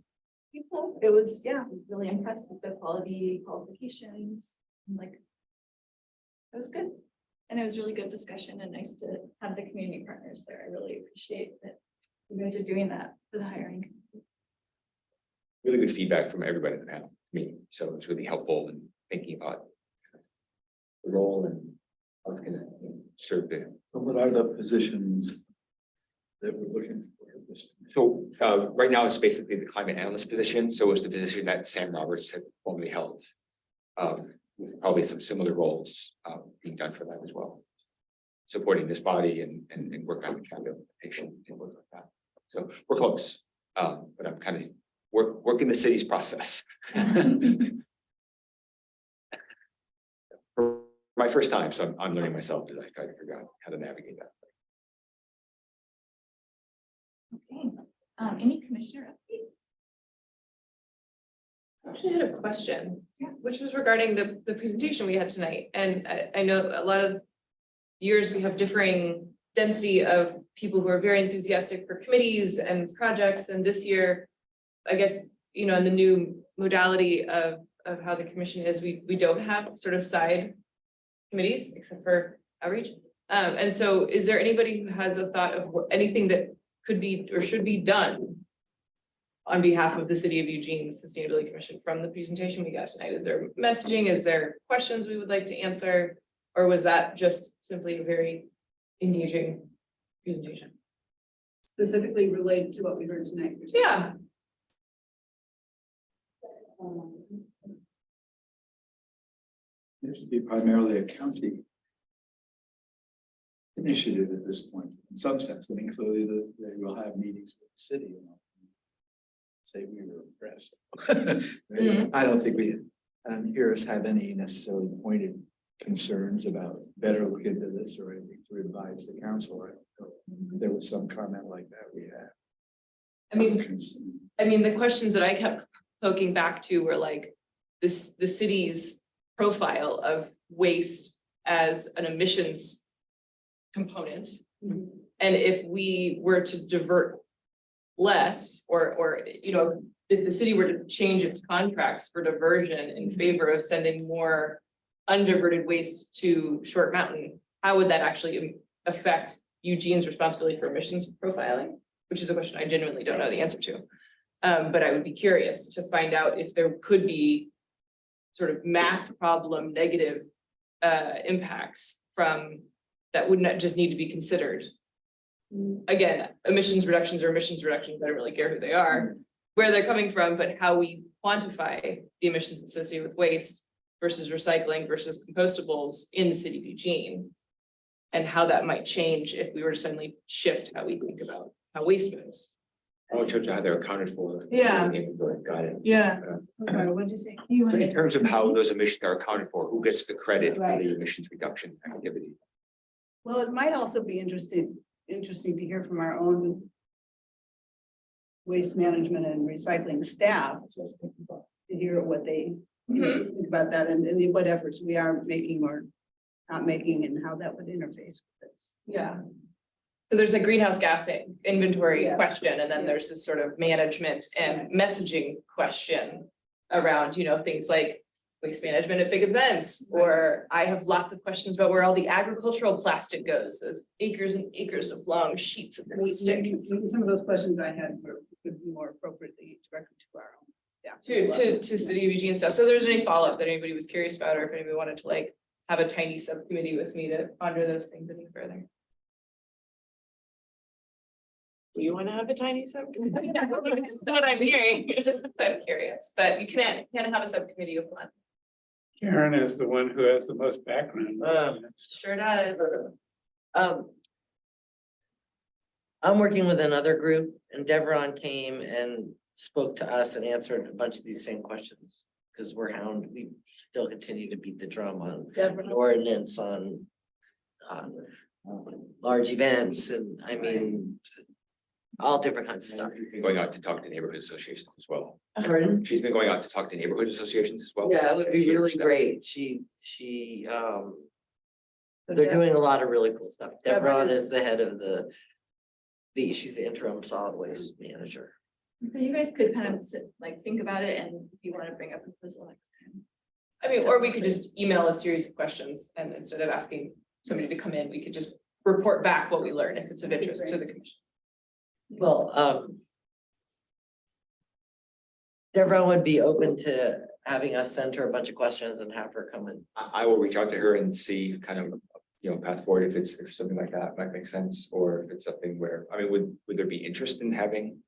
people. It was, yeah, really impressed with the quality qualifications, and like. It was good. And it was really good discussion and nice to have the community partners there. I really appreciate that you guys are doing that for the hiring. Really good feedback from everybody in the panel, me, so it's really helpful in thinking about the role and how it's gonna serve the. What are the positions that we're looking for at this point? So right now it's basically the climate analyst position. So it's the position that Sam Roberts had formerly held. With probably some similar roles being done for that as well. Supporting this body and work on the cabinet implementation and work like that. So we're close, but I'm kind of working the city's process. For my first time, so I'm learning myself as I try to figure out how to navigate that. Okay, any commissioner updates? I actually had a question, which was regarding the presentation we had tonight. And I know a lot of years we have differing density of people who are very enthusiastic for committees and projects. And this year, I guess, you know, in the new modality of how the commission is, we don't have sort of side committees except for outreach. And so is there anybody who has a thought of anything that could be or should be done on behalf of the City of Eugene Sustainability Commission from the presentation we got tonight? Is there messaging? Is there questions we would like to answer? Or was that just simply a very engaging presentation? Specifically related to what we heard tonight. Yeah. It should be primarily a county initiative at this point, in some sense. I mean, clearly they will have meetings with the city. You know, say we were impressed. I don't think we hear us have any necessarily pointed concerns about better look into this or anything to advise the council. I don't know. There was some comment like that we had. I mean, the questions that I kept poking back to were like the city's profile of waste as an emissions component. And if we were to divert less, or you know, if the city were to change its contracts for diversion in favor of sending more undiverted waste to Short Mountain, how would that actually affect Eugene's responsibility for emissions profiling? Which is a question I genuinely don't know the answer to. But I would be curious to find out if there could be sort of math problem negative impacts from that would not just need to be considered. Again, emissions reductions are emissions reductions. I don't really care who they are, where they're coming from, but how we quantify the emissions associated with waste versus recycling versus compostables in the city of Eugene. And how that might change if we were to suddenly shift how we think about how waste moves. Oh, in terms of how they're accounted for. Yeah. Got it. Yeah. Okay, what'd you say? So in terms of how those emissions are accounted for, who gets the credit for Right. the emissions reduction activity? Well, it might also be interesting to hear from our own waste management and recycling staff, to hear what they think about that and what efforts we are making or not making and how that would interface with this. Yeah. So there's a greenhouse gas inventory Yeah. question, and then there's this sort of management and messaging question around, you know, things like waste management at big events, or I have lots of questions about where all the agricultural plastic goes, those acres and acres of long sheets of plastic. Maybe some of those questions I had could be more appropriately directed to our own staff. To City of Eugene stuff. So there's any follow-up that anybody was curious about, or if anybody wanted to like have a tiny subcommittee with me to ponder those things any further. Do you want to have a tiny subcommittee? That's what I'm hearing. Just I'm curious, but you can't have a subcommittee of one. Karen is the one who has the most background. Sure does. I'm working with another group and Deveron came and spoke to us and answered a bunch of these same questions. Because we still continue to beat the drum on an ordinance on large events and I mean, all different kinds of stuff. She's been going out to talk to neighborhood associations as well. Pardon? She's been going out to talk to neighborhood associations as well. Yeah, it would be really Stuff. great. They're doing a lot of really cool stuff. Deborah Deveron is- is the head of she's the interim solid waste manager. So you guys could kind of think about it, and if you want to bring up a proposal next time. I mean, or we could just email a series of questions and instead of asking somebody to come in, we could just report back what we learn if it's of interest to the commission. Well, Deveron would be open to having us send her a bunch of questions and have her come in. I will reach out to her and see kind of, you know, path forward if something like that might make sense, or if it's something where, I mean, would there be interest in having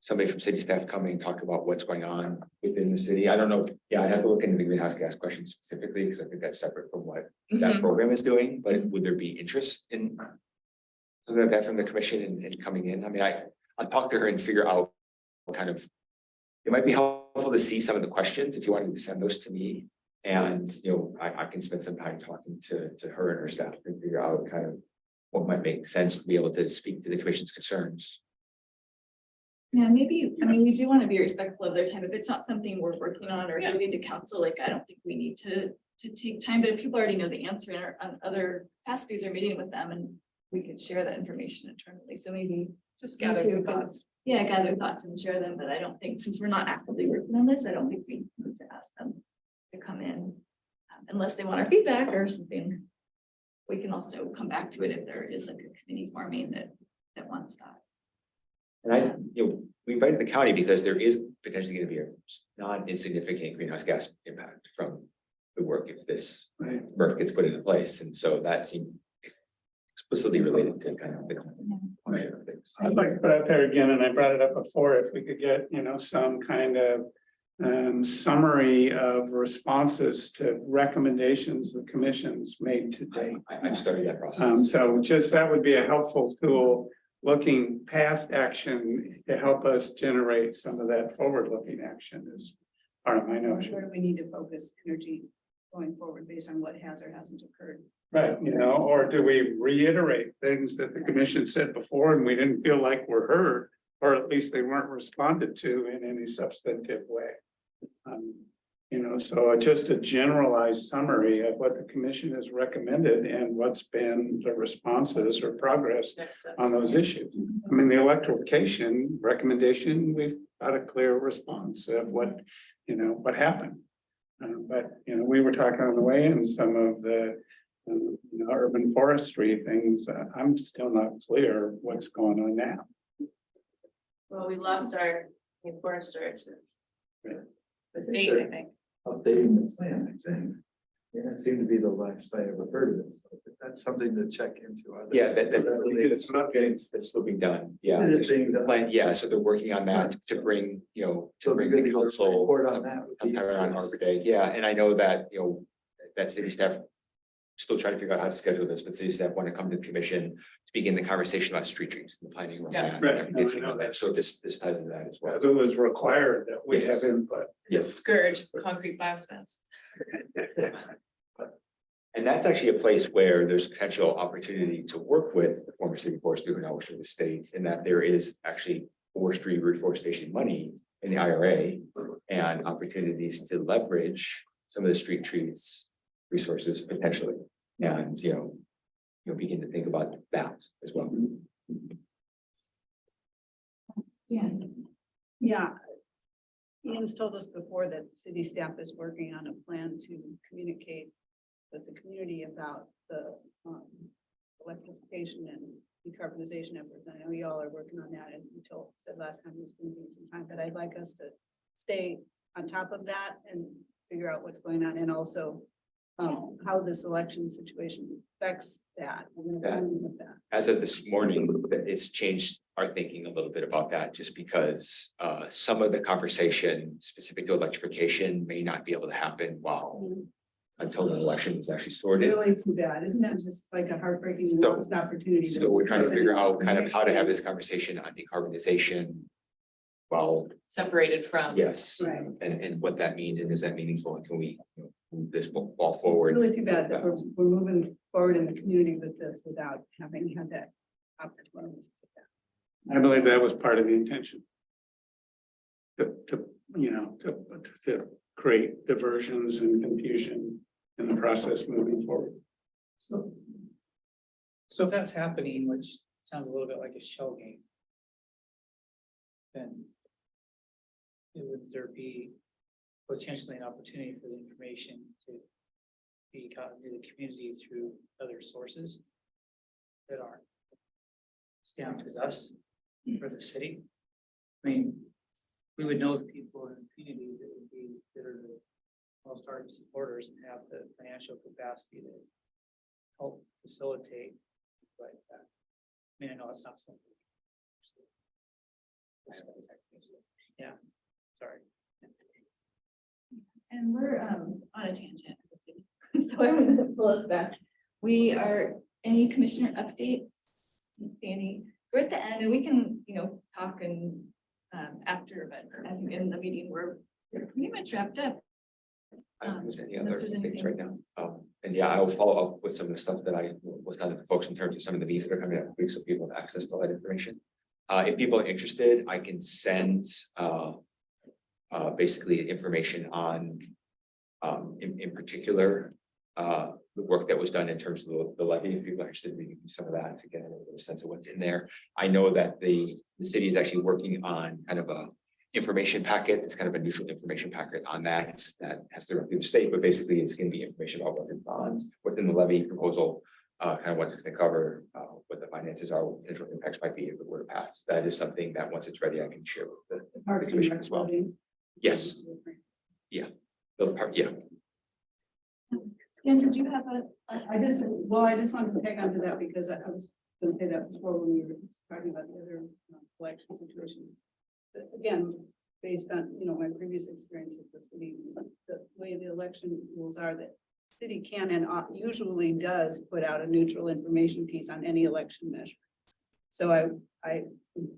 somebody from city staff coming and talk about what's going on within the city? I don't know. Yeah, I'd have to look into the greenhouse gas question specifically, because I think that's separate from what that program is doing, but would there be interest in something like that from the commission and coming in? I mean, I'll talk to her and figure out what kind of, it might be helpful to see some of the questions if you wanted to send those to me. And, you know, I can spend some time talking to her and her staff and figure out kind of what might make sense to be able to speak to the commission's concerns. Yeah, maybe, I mean, we do want to be respectful of their time. If it's not something we're working on or Yeah. giving to council, like, I don't think we need to take time, but if people already know the answer and are on other capacities or meeting with them, and we could share that information internally, so maybe. Just gather too, the but- thoughts. Yeah, gather thoughts and share them, but I don't think, since we're not actively working on this, I don't think we need to ask them to come in. Unless they want our feedback or something. We can also come back to it if there is like a committee forming that wants that. And we invited the county because there is potentially gonna be a not insignificant greenhouse gas impact from the work if this Right. work gets put into place, and so that seemed explicitly related to kind of the. function of things. I'd like to put out there again, and I brought it up before, if we could get, some kind of summary of responses to recommendations the commission's made to date. I've started that process. So just that would be a helpful tool, looking past action to help us generate some of that forward-looking action is part of my Where notion. do we need to focus energy going forward based on what has or hasn't occurred? Right, or do we reiterate things that the commission said before and we didn't feel like were heard, or at least they weren't responded to in any substantive way? So just a generalized summary of what the commission has recommended and what's been the responses or progress Next steps. on those issues. I mean, the electrification recommendation, we've got a clear response of what happened. But we were talking on the way and some of the urban forestry things, I'm still not clear what's going on now. Well, we lost our forester to the state, I think. Updating the plan, I think. And it seemed to be the last I ever heard of it. So that's something to check into. Yeah, it's not getting, it's still being done. Yeah. It is being done. Plan, yeah, so they're working on that to bring, to So bring it'd be the good to get a council. report on that would be sometime around nice. Arbor Day, yeah, and I know that, that city staff. Still trying to figure out how to schedule this, but city staff want to come to the commission to begin the conversation about street trees and the planning around Yeah. that. Right. and everything like that. So this ties into that as well. As it was required that we have input. Yes. Scourge, concrete biosphats. And that's actually a place where there's potential opportunity to work with the former city forester who now works for the state, in that there is actually forestry reforestation money in the IRA and opportunities to leverage some of the street trees resources potentially. And, begin to think about that as well. Yeah. Yeah. Ian's told us before that city staff is working on a plan to communicate with the community about the electrification and decarbonization efforts. I know y'all are working on that, and you said last time it was going to be some time, but I'd like us to stay on top of that and figure out what's going on, and also how this election situation affects that. With that. As of this morning, it's changed our thinking a little bit about that, just because some of the conversation specific to electrification may not be able to happen until the election is actually sorted. Really too bad. Isn't that just like a heartbreaking So- lost opportunity? So we're trying to figure out kind of how to have this conversation on decarbonization. Well, Separated from. yes, Right. and what that means, and is that meaningful, and can we move this ball It's forward? really too bad that we're moving forward in the community with this without having had that opportunity. to do that. I believe that was part of the intention. To create diversions and confusion in the process moving forward. So if that's happening, which sounds a little bit like a shell game. Then. Would there be potentially an opportunity for the information to be gotten to the community through other sources that aren't stamped as us or the city? I mean, we would know the people in the community that are the most ardent supporters and have the financial capacity to help facilitate like that. I mean, I know it's not something. Yeah, sorry. And we're on a tangent. So I'm gonna pull us back. We are, any commissioner updates? Any, we're at the end and we can, talk and after, but I think in the meeting we're pretty much wrapped up. I don't think there's any Unless other there's things anything. right now. And yeah, I will follow up with some of the stuff that I was telling the folks in terms of some of the meetings that are coming up next week, so people have access to all that information. If people are interested, I can send basically information on in particular the work that was done in terms of the levy. If people are interested, we can do some of that to get a sense of what's in there. I know that the city is actually working on kind of a information packet. It's kind of a neutral information packet on that has to go through the state, but basically it's going to be information about what the bonds within the levy proposal, kind of what it's going to cover, what the finances are, what potential impacts might be if it were to pass. That is something that once it's ready, I can share with the Parks and commission Rec as well. building. Yes, the part, yeah. Jen, did you have a? I just wanted to tag on to that because I was gonna say that before when we were talking about the other election situation. But again, based on, my previous experience at the city, the way the election rules are that city can and usually does put out a neutral information piece on any election measure. So I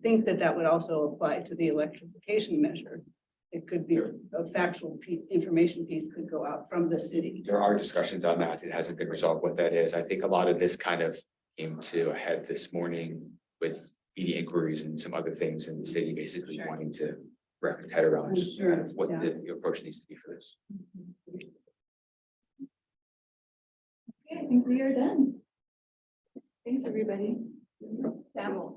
think that would also apply to the electrification measure. It could be a factual information piece could go out from the city. There are discussions on that. It hasn't been resolved what that is. I think a lot of this kind of came to a head this morning with media inquiries and some other things in the city, basically wanting to wrap its head around I'm sure, kind of what yeah. the approach needs to be for this. Okay, I think we are done. Thanks, everybody. Sam.